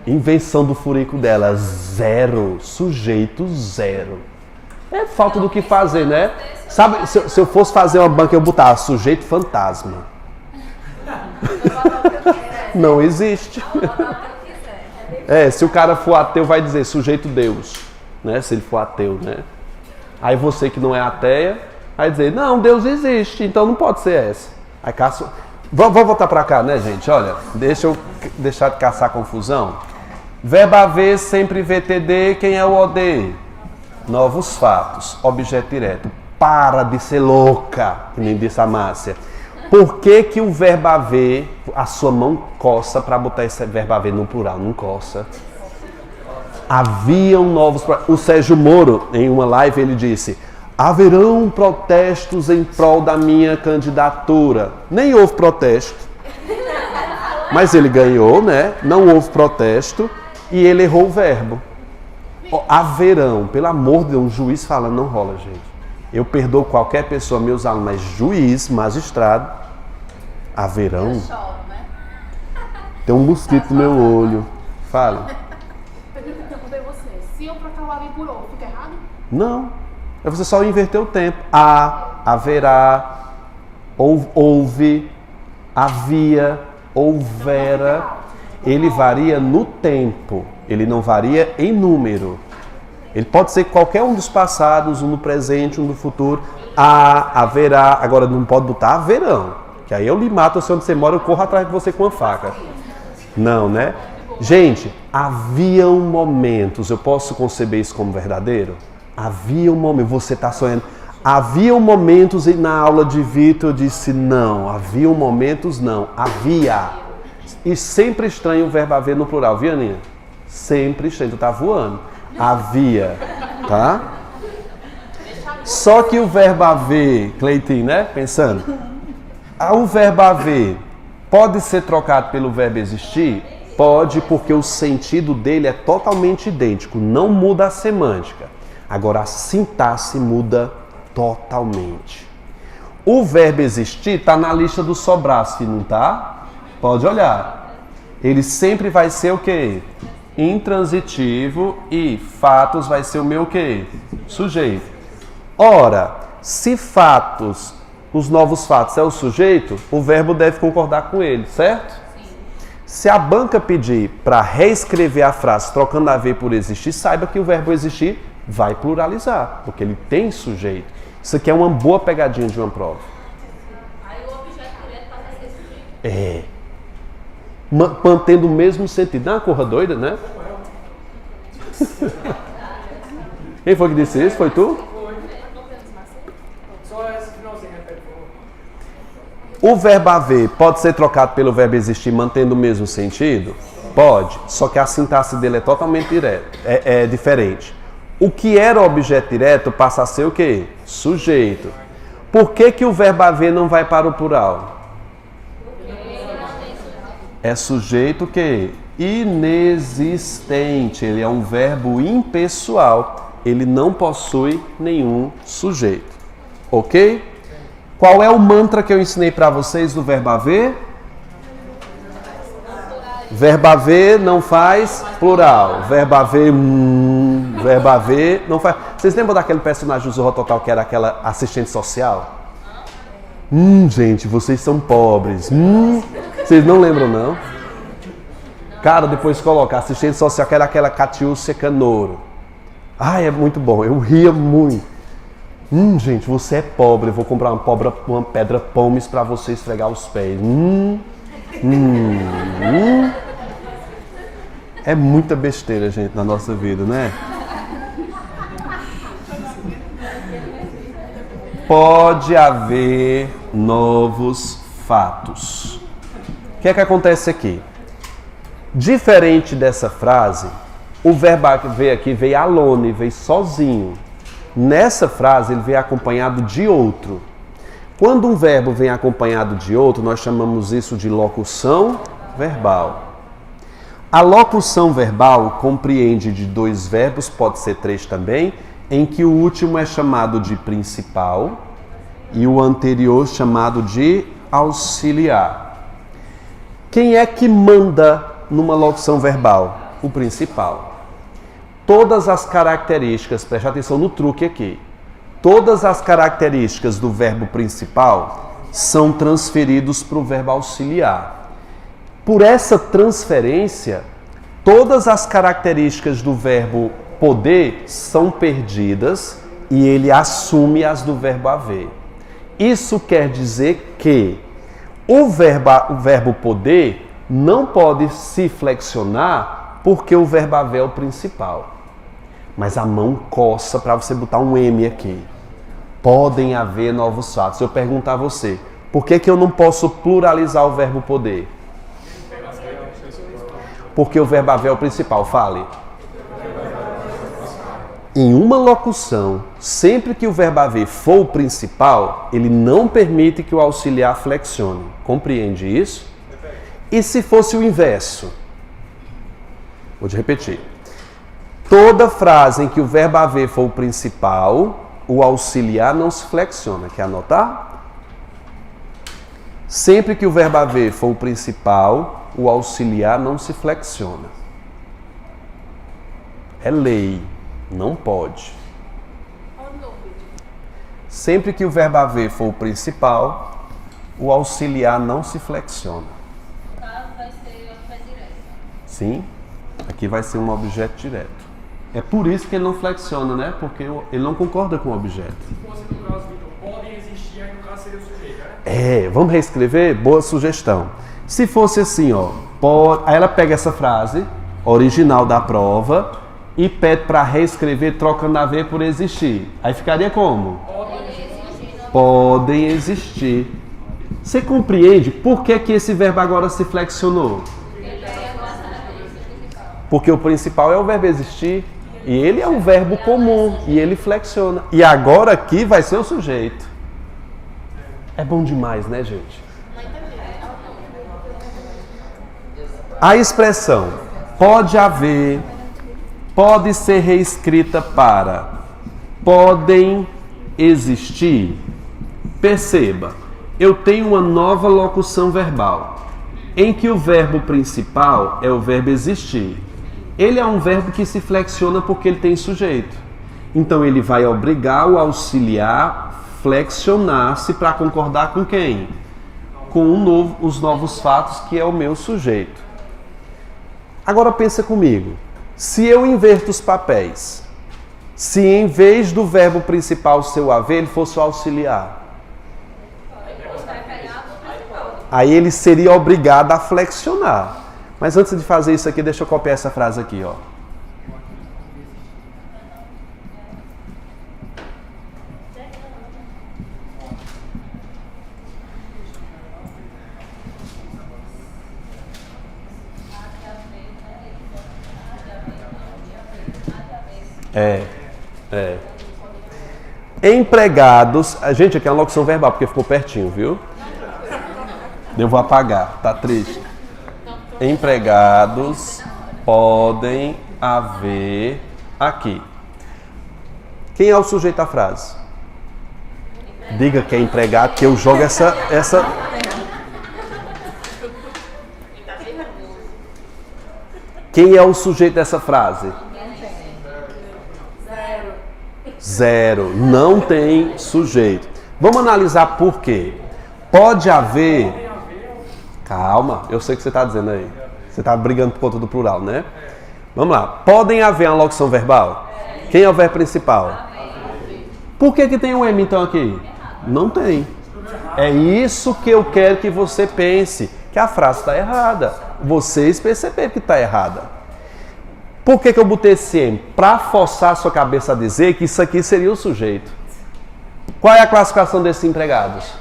Invenção do furico dela. Zero. Sujeito zero. É falta do que fazer, né? Sabe, se eu fosse fazer uma banca, eu botava sujeito fantasma. Não existe. Se o cara for ateu, vai dizer sujeito Deus, né? Se ele for ateu, né? Aí você que não é ateia, vai dizer, não, Deus existe, então não pode ser essa. Aí caça... Vamos voltar pra cá, né, gente? Olha, deixa eu deixar de caçar confusão. Verbo haver, sempre VTD, quem é o OD? Novos fatos, objeto direto. Para de ser louca, que nem disse a Márcia. Por que o verbo haver, a sua mão coça para botar esse verbo haver no plural? Não coça. Haviam novos... O Sérgio Moro, em uma live, ele disse, haverão protestos em prol da minha candidatura. Nem houve protesto. Mas ele ganhou, né? Não houve protesto e ele errou o verbo. Haverão, pelo amor de Deus, um juiz falando, não rola, gente. Eu perdoo qualquer pessoa, meus alunos, mas juiz, magistrado, haverão. Eu choro, né? Tem um mosquito no meu olho. Fala. Pergunta que eu perguntei você. Se eu trocar o haver por ou, fica errado? Não. É você só inverter o tempo. Haverá, houve, havia, houvera. Ele varia no tempo. Ele não varia em número. Ele pode ser qualquer um dos passados, um no presente, um no futuro. Haverá. Agora não pode botar haverão. Que aí eu lhe mato, se onde você mora, eu corro atrás de você com uma faca. Não, né? Gente, haviam momentos. Eu posso conceber isso como verdadeiro? Havia um momento. Você está sonhando. Haviam momentos e na aula de Vitor eu disse não. Haviam momentos não. Havia. E sempre estranho o verbo haver no plural. Viu, Aninha? Sempre esteve. Tu tá voando. Havia, tá? Só que o verbo haver, Cleitinho, né? Pensando. O verbo haver pode ser trocado pelo verbo existir? Pode, porque o sentido dele é totalmente idêntico. Não muda a semântica. Agora, a sintaxe muda totalmente. O verbo existir está na lista dos sobrados, que não tá? Pode olhar. Ele sempre vai ser o quê? Intransitivo e fatos vai ser o meu o quê? Sujeito. Ora, se fatos, os novos fatos é o sujeito, o verbo deve concordar com ele, certo? Sim. Se a banca pedir para reescrever a frase trocando haver por existir, saiba que o verbo existir vai pluralizar, porque ele tem sujeito. Isso aqui é uma boa pegadinha de uma prova. Aí o objeto direto passa a ser sujeito. É. Mantendo o mesmo sentido. Não é uma corra doida, né? Quem foi que disse isso? Foi tu? Só esse finalzinho, repete, por favor. O verbo haver pode ser trocado pelo verbo existir mantendo o mesmo sentido? Pode, só que a sintaxe dele é totalmente diferente. O que era objeto direto passa a ser o quê? Sujeito. Por que o verbo haver não vai para o plural? É sujeito que inexistente. Ele é um verbo impessoal. Ele não possui nenhum sujeito. Ok? Qual é o mantra que eu ensinei para vocês do verbo haver? Verbo haver não faz plural. Verbo haver não faz... Vocês lembram daquele personagem do Zorro Total que era aquela assistente social? Gente, vocês são pobres. Vocês não lembram, não? Cara, depois coloca assistente social que era aquela Catiúcia Canouro. Ai, é muito bom. Eu ria muito. Gente, você é pobre. Eu vou comprar uma pedra pomes para você esfregar os pés. É muita besteira, gente, na nossa vida, né? Pode haver novos fatos. O que é que acontece aqui? Diferente dessa frase, o verbo haver aqui veio alone, veio sozinho. Nessa frase, ele veio acompanhado de outro. Quando um verbo vem acompanhado de outro, nós chamamos isso de locução verbal. A locução verbal compreende de dois verbos, pode ser três também, em que o último é chamado de principal e o anterior chamado de auxiliar. Quem é que manda numa locução verbal? O principal. Todas as características, preste atenção no truque aqui, todas as características do verbo principal são transferidos para o verbo auxiliar. Por essa transferência, todas as características do verbo poder são perdidas e ele assume as do verbo haver. Isso quer dizer que o verbo poder não pode se flexionar porque o verbo haver é o principal. Mas a mão coça para você botar um M aqui. Podem haver novos fatos. Eu pergunto a você, por que eu não posso pluralizar o verbo poder? Porque o verbo haver é o principal. Fale. Em uma locução, sempre que o verbo haver for o principal, ele não permite que o auxiliar flexione. Compreende isso? E se fosse o inverso? Vou te repetir. Toda frase em que o verbo haver for o principal, o auxiliar não se flexiona. Quer anotar? Sempre que o verbo haver for o principal, o auxiliar não se flexiona. É lei. Não pode. Sempre que o verbo haver for o principal, o auxiliar não se flexiona. No caso, vai ser objeto direto. Sim, aqui vai ser um objeto direto. É por isso que ele não flexiona, né? Porque ele não concorda com o objeto. Se fosse no caso, Vitor, podem existir, aí no caso seria o sujeito, né? Vamos reescrever? Boa sugestão. Se fosse assim, ó, aí ela pega essa frase original da prova e pede para reescrever trocando haver por existir. Aí ficaria como? Podem existir. Você compreende por que esse verbo agora se flexionou? Porque o principal é o verbo existir. E ele é um verbo comum. E ele flexiona. E agora aqui vai ser o sujeito. É bom demais, né, gente? A expressão pode haver, pode ser reescrita para podem existir. Perceba, eu tenho uma nova locução verbal, em que o verbo principal é o verbo existir. Ele é um verbo que se flexiona porque ele tem sujeito. Então ele vai obrigar o auxiliar flexionar-se para concordar com quem? Com os novos fatos, que é o meu sujeito. Agora pensa comigo, se eu inverto os papéis, se em vez do verbo principal ser o haver, ele fosse o auxiliar, aí ele seria obrigado a flexionar. Mas antes de fazer isso aqui, deixa eu copiar essa frase aqui, ó. Empregados, gente, aqui é uma locução verbal porque ficou pertinho, viu? Eu vou apagar, tá triste. Empregados podem haver aqui. Quem é o sujeito da frase? Diga que é empregado, que eu jogo essa... Quem é o sujeito dessa frase? Zero. Não tem sujeito. Vamos analisar por quê. Pode haver... Calma, eu sei o que você está dizendo aí. Você está brigando por conta do plural, né? Vamos lá. Podem haver uma locução verbal? Quem é o verbo principal? Por que tem um M então aqui? Não tem. É isso que eu quero que você pense. Que a frase está errada. Vocês perceberam que está errada. Por que eu botei esse M? Para forçar a sua cabeça a dizer que isso aqui seria o sujeito. Qual é a classificação desses empregados?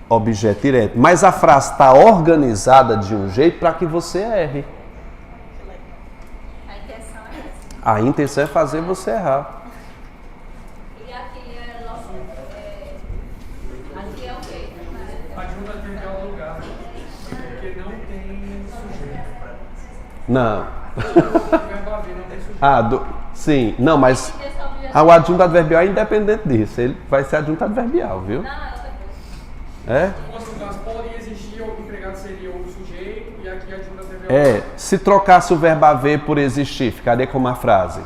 Objeto direto. Mas a frase está organizada de um jeito para que você erre. A intenção é fazer você errar. E aqui é nosso. Aqui é o quê? Ajuda a ter ao lugar. Porque não tem sujeito. Não. Não tem sujeito. Sim. Não, mas o adjunto adverbial é independente disso. Ele vai ser adjunto adverbial, viu? É? No caso, podem existir, o empregado seria o sujeito e aqui a adjunta adverbial. Se trocasse o verbo haver por existir, ficaria como a frase?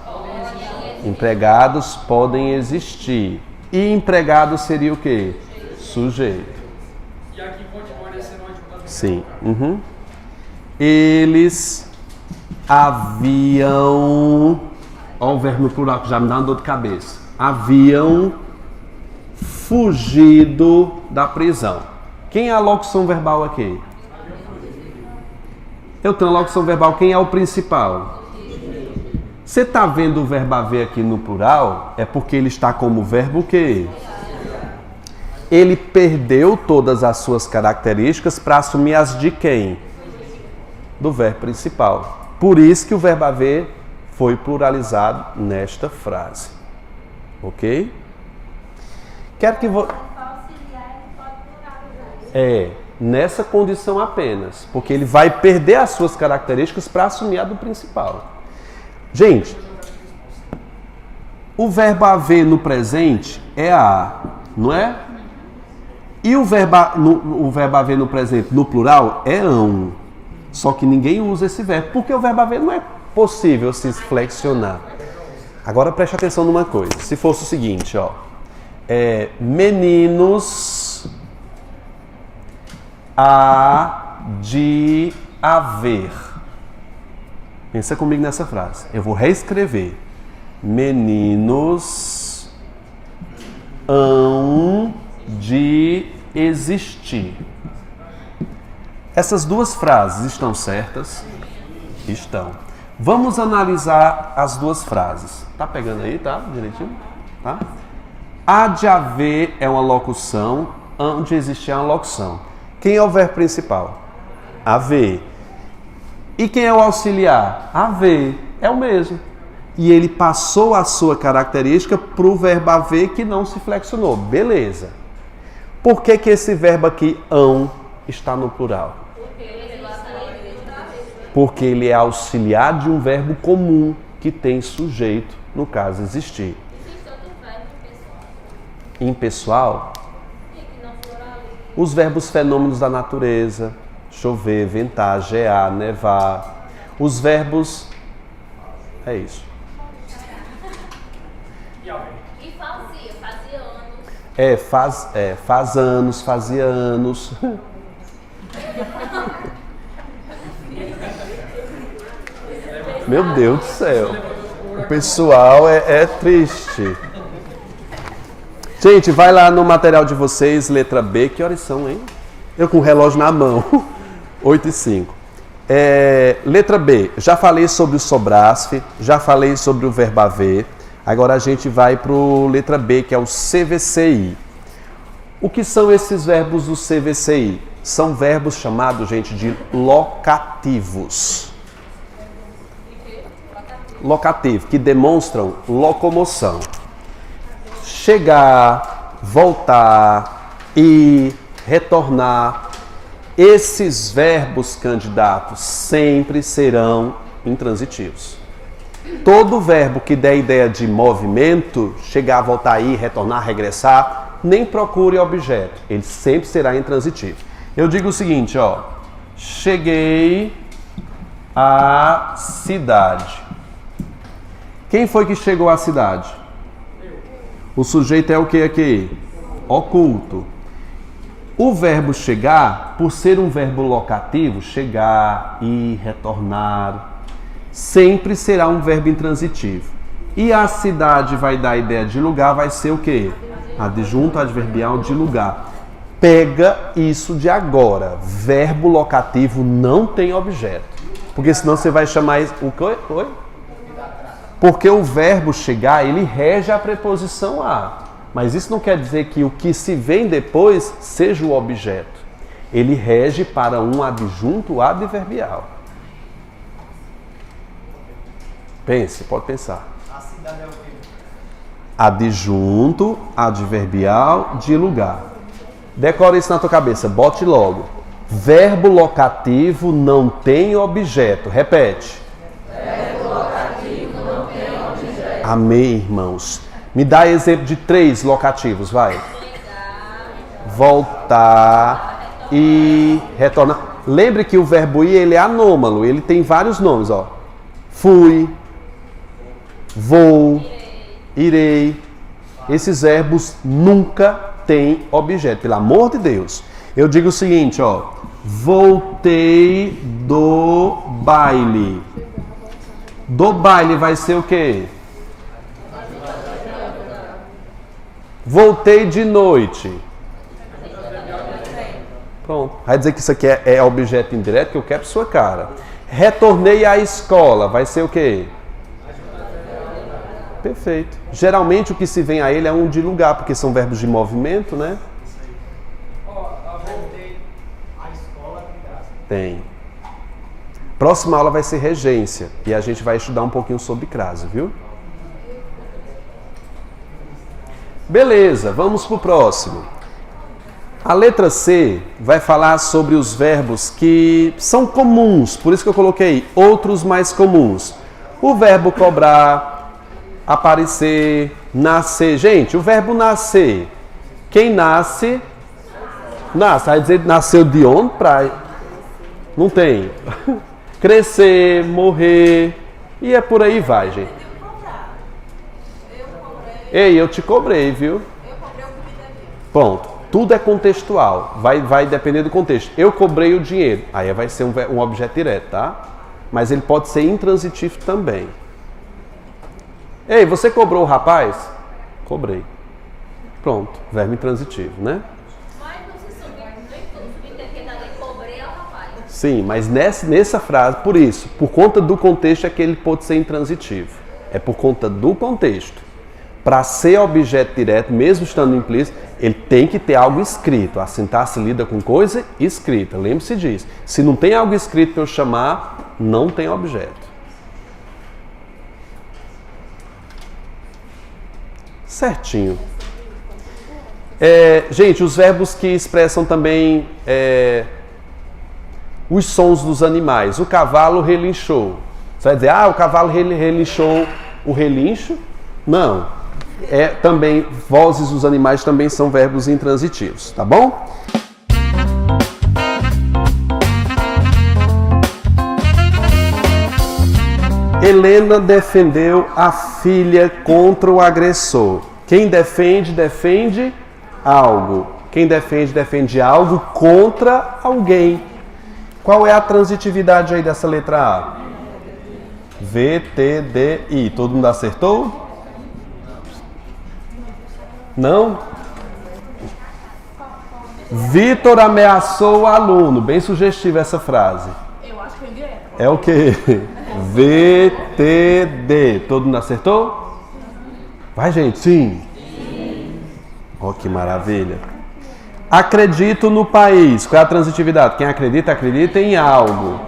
Empregados podem existir. E empregado seria o quê? Sujeito. E aqui continua sendo uma adjunta adverbial. Sim. Uhum. Eles haviam... Olha o verbo no plural que já me dá uma dor de cabeça. Haviam fugido da prisão. Quem é a locução verbal aqui? Eu tenho a locução verbal. Quem é o principal? Você está vendo o verbo haver aqui no plural? É porque ele está como verbo o quê? Ele perdeu todas as suas características para assumir as de quem? Do verbo principal. Por isso que o verbo haver foi pluralizado nesta frase. Ok? Quero que nessa condição apenas, porque ele vai perder as suas características para assumir a do principal. Gente, o verbo haver no presente é a, não é? E o verbo haver no presente no plural é ão. Só que ninguém usa esse verbo, porque o verbo haver não é possível se flexionar. Agora preste atenção numa coisa. Se fosse o seguinte, ó. Meninos há de haver. Pensa comigo nessa frase. Eu vou reescrever. Meninos hão de existir. Essas duas frases estão certas? Estão. Vamos analisar as duas frases. Tá pegando aí, tá? Direitinho? Tá? Há de haver é uma locução, hão de existir é uma locução. Quem é o verbo principal? Haver. E quem é o auxiliar? Haver. É o mesmo. E ele passou a sua característica para o verbo haver que não se flexionou. Beleza. Por que esse verbo aqui, ão, está no plural? Porque ele é auxiliar de um verbo comum que tem sujeito, no caso existir. Impessoal? Os verbos fenômenos da natureza, chover, ventar, gear, nevar. Os verbos... É isso. E fazia anos. Faz anos, fazia anos. Meu Deus do céu. O pessoal é triste. Gente, vai lá no material de vocês, letra B. Que horas são, hein? Eu com o relógio na mão. 8h05. Letra B. Já falei sobre o sobrasfe, já falei sobre o verbo haver. Agora a gente vai para o letra B, que é o CVCI. O que são esses verbos do CVCI? São verbos chamados, gente, de locativos. Locativo, que demonstram locomoção. Chegar, voltar, ir, retornar. Esses verbos, candidatos, sempre serão intransitivos. Todo verbo que der ideia de movimento, chegar, voltar, ir, retornar, regressar, nem procure objeto. Ele sempre será intransitivo. Eu digo o seguinte, ó. Cheguei à cidade. Quem foi que chegou à cidade? O sujeito é o que aqui? Oculto. O verbo chegar, por ser um verbo locativo, chegar, ir, retornar, sempre será um verbo intransitivo. E a cidade vai dar a ideia de lugar, vai ser o quê? Adjunto adverbial de lugar. Pega isso de agora. Verbo locativo não tem objeto. Porque senão você vai chamar isso... O quê? Oi? Porque o verbo chegar, ele rege a preposição a. Mas isso não quer dizer que o que se vem depois seja o objeto. Ele rege para um adjunto adverbial. Pense, pode pensar. A cidade é o quê? Adjunto adverbial de lugar. Decora isso na tua cabeça, bote logo. Verbo locativo não tem objeto. Repete. Verbo locativo não tem objeto. Amém, irmãos. Me dá exemplo de 3 locativos, vai. Voltar e retornar. Lembre que o verbo ir, ele é anômalo, ele tem vários nomes, ó. Fui, vou, irei. Esses verbos nunca têm objeto, pelo amor de Deus. Eu digo o seguinte, ó. Voltei do baile. Do baile vai ser o quê? Voltei de noite. Pronto. Vai dizer que isso aqui é objeto indireto, que eu quero sua cara. Retornei à escola. Vai ser o quê? Perfeito. Geralmente o que se vem a ele é um de lugar, porque são verbos de movimento, né? Voltei à escola, tem graça. Tem. Próxima aula vai ser regência. E a gente vai estudar um pouquinho sobre crase, viu? Beleza, vamos para o próximo. A letra C vai falar sobre os verbos que são comuns, por isso que eu coloquei outros mais comuns. O verbo cobrar, aparecer, nascer. Gente, o verbo nascer. Quem nasce, nasce. Vai dizer nasceu de onde? Não tem. Crescer, morrer, e é por aí vai, gente. Ei, eu te cobrei, viu? Eu cobrei o que me devia. Pronto. Tudo é contextual. Vai depender do contexto. Eu cobrei o dinheiro. Aí vai ser um objeto direto, tá? Mas ele pode ser intransitivo também. Ei, você cobrou o rapaz? Cobrei. Pronto. Verbo intransitivo, né? Mas não se subentende ali, cobrei ao rapaz. Sim, mas nessa frase, por isso, por conta do contexto é que ele pode ser intransitivo. É por conta do contexto. Para ser objeto direto, mesmo estando implícito, ele tem que ter algo escrito. A sintaxe lida com coisa escrita. Lembre-se disso. Se não tem algo escrito para eu chamar, não tem objeto. Certinho. Gente, os verbos que expressam também os sons dos animais. O cavalo relinchou. Você vai dizer, o cavalo relinchou o relincho? Não. Também, vozes dos animais também são verbos intransitivos, tá bom? Helena defendeu a filha contra o agressor. Quem defende, defende algo. Quem defende, defende algo contra alguém. Qual é a transitividade aí dessa letra A? V, T, D, I. Todo mundo acertou? Não? Vitor ameaçou o aluno. Bem sugestiva essa frase. Eu acho que é indireta. É o quê? V, T, D. Todo mundo acertou? Vai, gente. Sim. Ó, que maravilha. Acredito no país. Qual é a transitividade? Quem acredita, acredita em algo.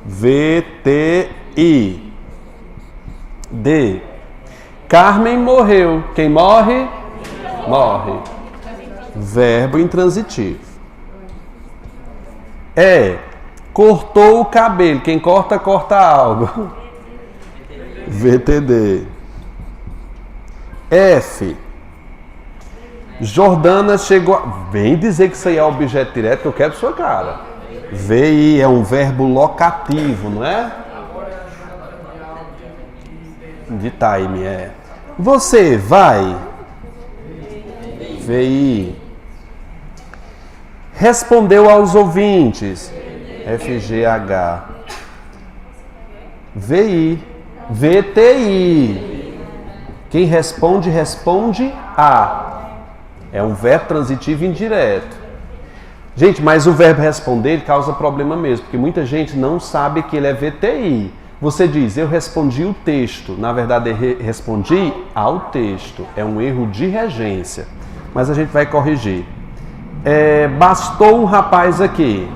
V, T, I. D. Carmen morreu. Quem morre? Morre. Verbo intransitivo. Cortou o cabelo. Quem corta, corta algo. VTD. F. Jordana chegou Vem dizer que isso aí é objeto direto que eu quero sua cara. VI é um verbo locativo, não é? De time, Você vai. VI. Respondeu aos ouvintes. FGH. VI. VTI. Quem responde, responde a. É um verbo transitivo indireto. Gente, mas o verbo responder ele causa problema mesmo, porque muita gente não sabe que ele é VTI. Você diz, eu respondi o texto. Na verdade, eu respondi ao texto. É um erro de regência. Mas a gente vai corrigir. Bastou um rapaz aqui.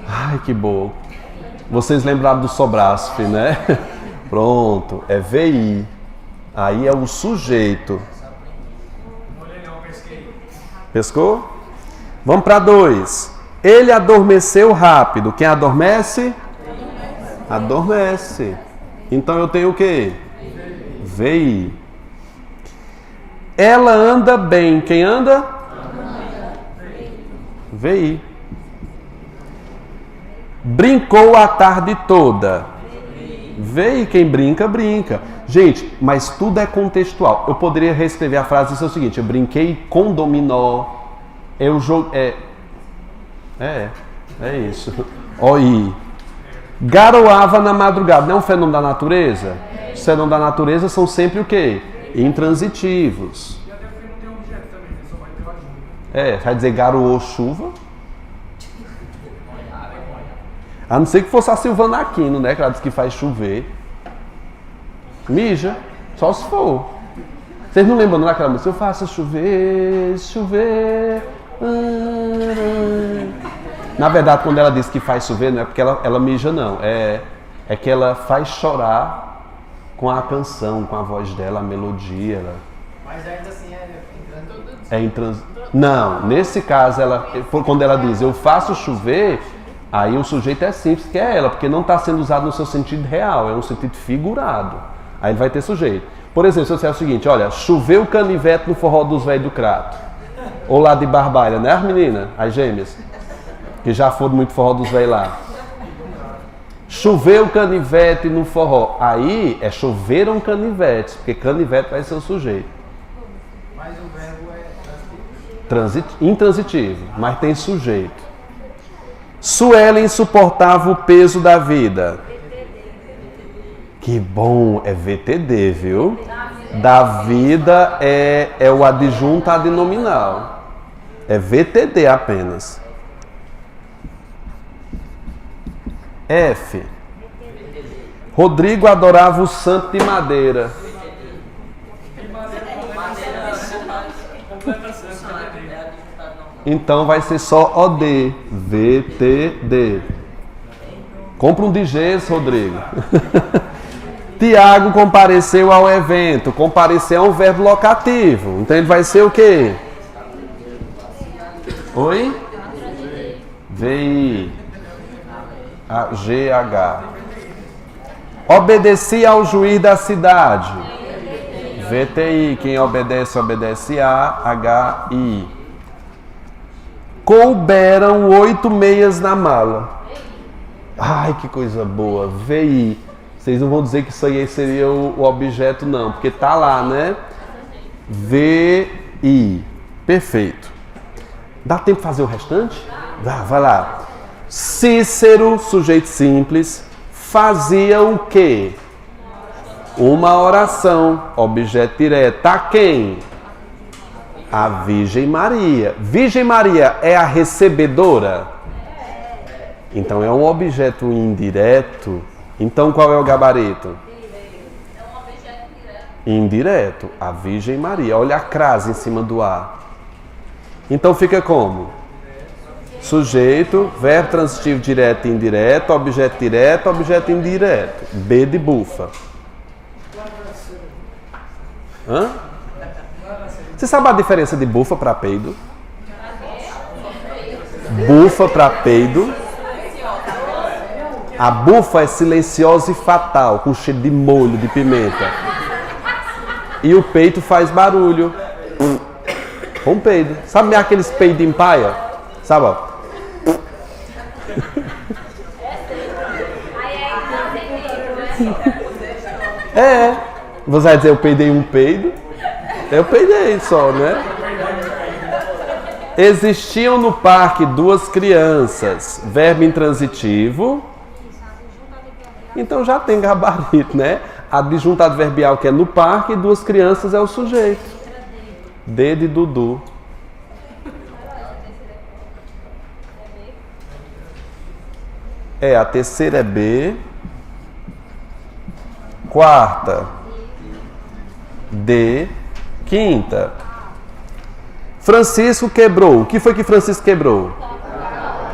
Ai, que bom. Vocês lembraram do Sobrasp, né? Pronto, é VI. Aí é o sujeito. Pescou? Vamos para 2. Ele adormeceu rápido. Quem adormece? Adormece. Então eu tenho o quê? VI. Ela anda bem. Quem anda? VI. Brincou a tarde toda. VI. Quem brinca, brinca. Gente, mas tudo é contextual. Eu poderia reescrever a frase e dizer o seguinte: eu brinquei com dominó. Eu joguei. É isso. OI. Garoava na madrugada. Não é um fenômeno da natureza? Os fenômenos da natureza são sempre o quê? Intransitivos. E até porque não tem objeto também, só vai ter o ajuda. Vai dizer garoou chuva. A não ser que fosse a Silvana Aquino, né? Que ela diz que faz chover. Mija, só se for. Vocês não lembram daquela música? Eu faço chover, chover. Na verdade, quando ela diz que faz chover, não é porque ela mija, não. É que ela faz chorar com a canção, com a voz dela, a melodia. Mas ainda assim Não, nesse caso, quando ela diz eu faço chover, aí o sujeito é simples, que é ela, porque não está sendo usado no seu sentido real, é um sentido figurado. Aí ele vai ter sujeito. Por exemplo, se eu disser o seguinte, olha, choveu canivete no forró dos velhos do Crato. Ou lá de Barbalha, né, as meninas, as gêmeas, que já foram muito forró dos velhos lá. Choveu canivete no forró. Aí choveram canivetes, porque canivete vai ser o sujeito. Mas o verbo é intransitivo, mas tem sujeito. Suelen suportava o peso da vida. Que bom, é VTD, viu? Da vida é o adjunto adnominal. É VTD apenas. F. Rodrigo adorava o santo de madeira. Então vai ser só OD. VTD. Compra um de gesso, Rodrigo. Tiago compareceu ao evento. Comparecer é um verbo locativo. Então ele vai ser o quê? Oi? VI. GH. Obedeci ao juiz da cidade. VTI. Quem obedece, obedece a HI. Couberam 8 meias na mala. Ai, que coisa boa. VI. Vocês não vão dizer que isso aí seria o objeto, não, porque tá lá, né? VI. Perfeito. Dá tempo de fazer o restante? Dá, vai lá. Cícero, sujeito simples, fazia o quê? Uma oração. Objeto direto. A quem? A Virgem Maria. Virgem Maria é a recebedora? Então é um objeto indireto. Então qual é o gabarito? É um objeto direto. Indireto. A Virgem Maria. Olha a crase em cima do A. Então fica como? Sujeito, verbo transitivo direto e indireto, objeto direto, objeto indireto. B de bufa. Hã? Você sabe a diferença de bufa para peido? Bufa para peido. A bufa é silenciosa e fatal, com cheiro de molho, de pimenta. E o peito faz barulho. Com peido. Sabe aqueles peidos em paia? Sabe, ó? É. Você vai dizer, eu peidei um peido? Eu peidei só, né? Existiam no parque 2 crianças. Verbo intransitivo. Então já tem gabarito, né? Adjunto adverbial que é no parque e 2 crianças é o sujeito. D de Dudu. A terceira é B. Quarta. D. Quinta. Francisco quebrou. O que foi que Francisco quebrou?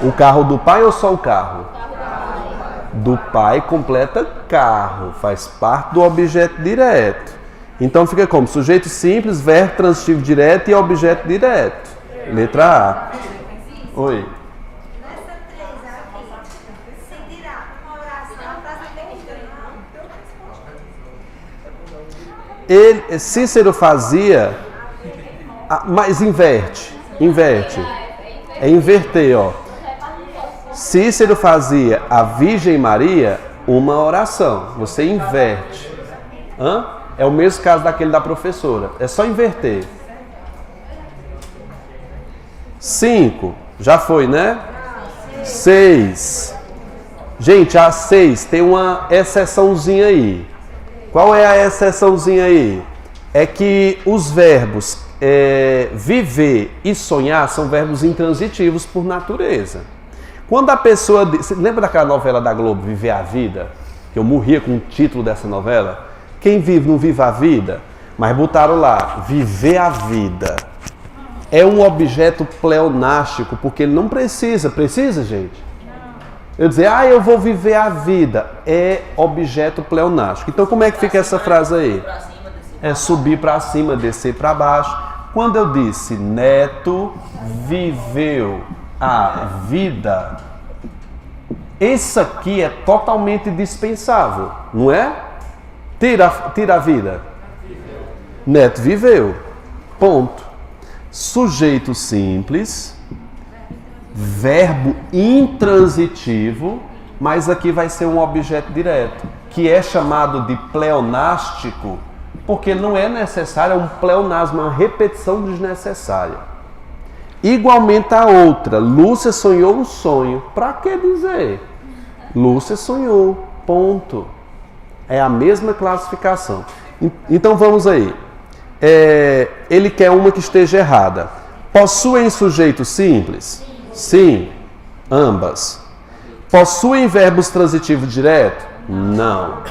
O carro do pai ou só o carro? Do pai completa carro, faz parte do objeto direto. Então fica como? Sujeito simples, verbo transitivo direto e objeto direto. Letra A. Oi. Nessa 3 aqui, se dirá uma oração para saber Cícero fazia, mas inverte. É inverter, ó. Cícero fazia a Virgem Maria uma oração. Você inverte. Hã? É o mesmo caso daquele da professora. É só inverter. 5. Já foi, né? 6. Gente, a 6 tem uma exceçãozinha aí. Qual é a exceçãozinha aí? É que os verbos viver e sonhar são verbos intransitivos por natureza. Quando a pessoa... Você lembra daquela novela da Globo, Viver a Vida? Que eu morria com o título dessa novela. Quem vive não vive a vida? Mas botaram lá, viver a vida. É um objeto pleonástico, porque ele não precisa. Precisa, gente? Eu dizer, eu vou viver a vida. É objeto pleonástico. Então como é que fica essa frase aí? É subir para cima, descer para baixo. Quando eu disse, Neto viveu a vida, isso aqui é totalmente dispensável, não é? Tira a vida. Neto viveu. Ponto. Sujeito simples, verbo intransitivo, mas aqui vai ser um objeto direto, que é chamado de pleonástico, porque não é necessário, é um pleonasmo, uma repetição desnecessária. Igualmente a outra, Lúcia sonhou um sonho. Para que dizer? Lúcia sonhou, ponto. É a mesma classificação. Então vamos aí. Ele quer uma que esteja errada. Possuem sujeito simples? Sim, ambas. Possuem verbos transitivos direto? Não.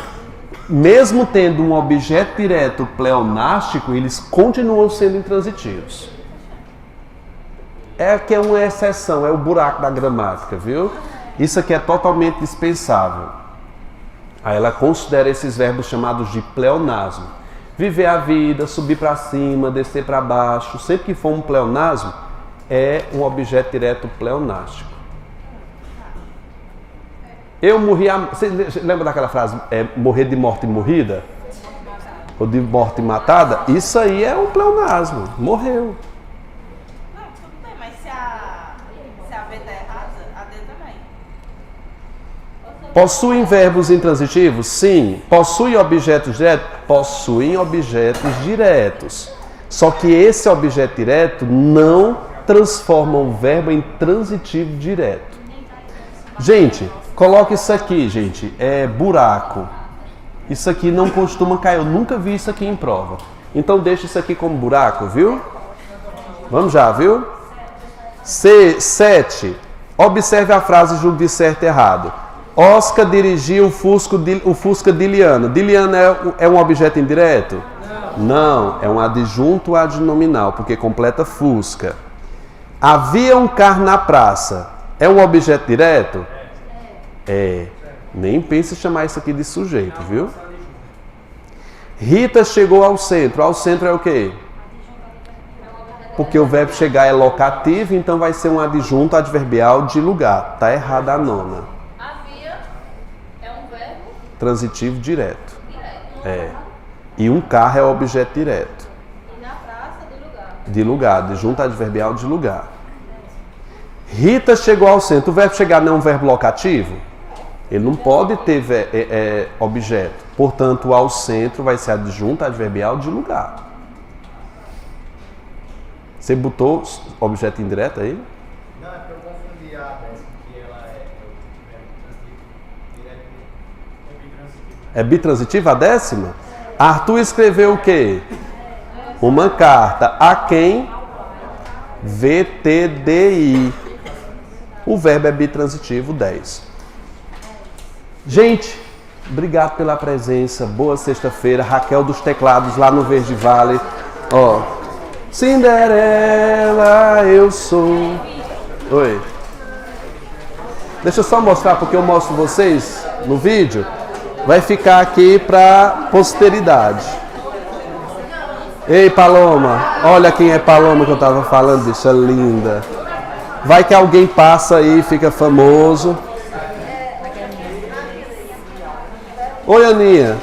Mesmo tendo um objeto direto pleonástico, eles continuam sendo intransitivos. É que é uma exceção, é o buraco da gramática, viu? Isso aqui é totalmente dispensável. Aí ela considera esses verbos chamados de pleonasmo. Viver a vida, subir para cima, descer para baixo. Sempre que for um pleonasmo, é um objeto direto pleonástico. Eu morri... Você lembra daquela frase, morrer de morte morrida? Ou de morte matada? Isso aí é um pleonasmo. Morreu. Não, tudo bem, mas se a B tá errada, a D também. Possuem verbos intransitivos? Sim. Possuem objetos diretos? Possuem objetos diretos. Só que esse objeto direto não transforma o verbo em transitivo direto. Gente, coloca isso aqui, gente. É buraco. Isso aqui não costuma cair. Eu nunca vi isso aqui em prova. Então deixa isso aqui como buraco, viu? Vamos já, viu? C7. Observe a frase, julgue certo e errado. Oscar dirigiu o Fusca de Liana. De Liana é um objeto indireto? Não, é um adjunto adnominal, porque completa Fusca. Havia um carro na praça. É um objeto direto? É. Nem pense em chamar isso aqui de sujeito, viu? Rita chegou ao centro. Ao centro é o quê? Porque o verbo chegar é locativo, então vai ser um adjunto adverbial de lugar. Tá errada a nona. Havia é um verbo Transitivo direto. direto. É. E um carro é objeto direto. E na praça, de lugar. De lugar, adjunto adverbial de lugar. Rita chegou ao centro. O verbo chegar não é um verbo locativo? Ele não pode ter objeto. Portanto, ao centro vai ser adjunto adverbial de lugar. Você botou objeto indireto aí? Não, é porque eu confundi a décima, que ela é direto. É bitransitivo a décima? Arthur escreveu o quê? Uma carta. A quem? VTDI. O verbo é bitransitivo 10. Gente, obrigado pela presença. Boa sexta-feira. Raquel dos Teclados lá no Verde Vale. Ó, Cinderela, eu sou. Oi. Deixa eu só mostrar, porque eu mostro vocês no vídeo. Vai ficar aqui para posteridade. Ei, Paloma. Olha quem é Paloma que eu tava falando, bicha linda. Vai que alguém passa aí e fica famoso. Oi, Aninha.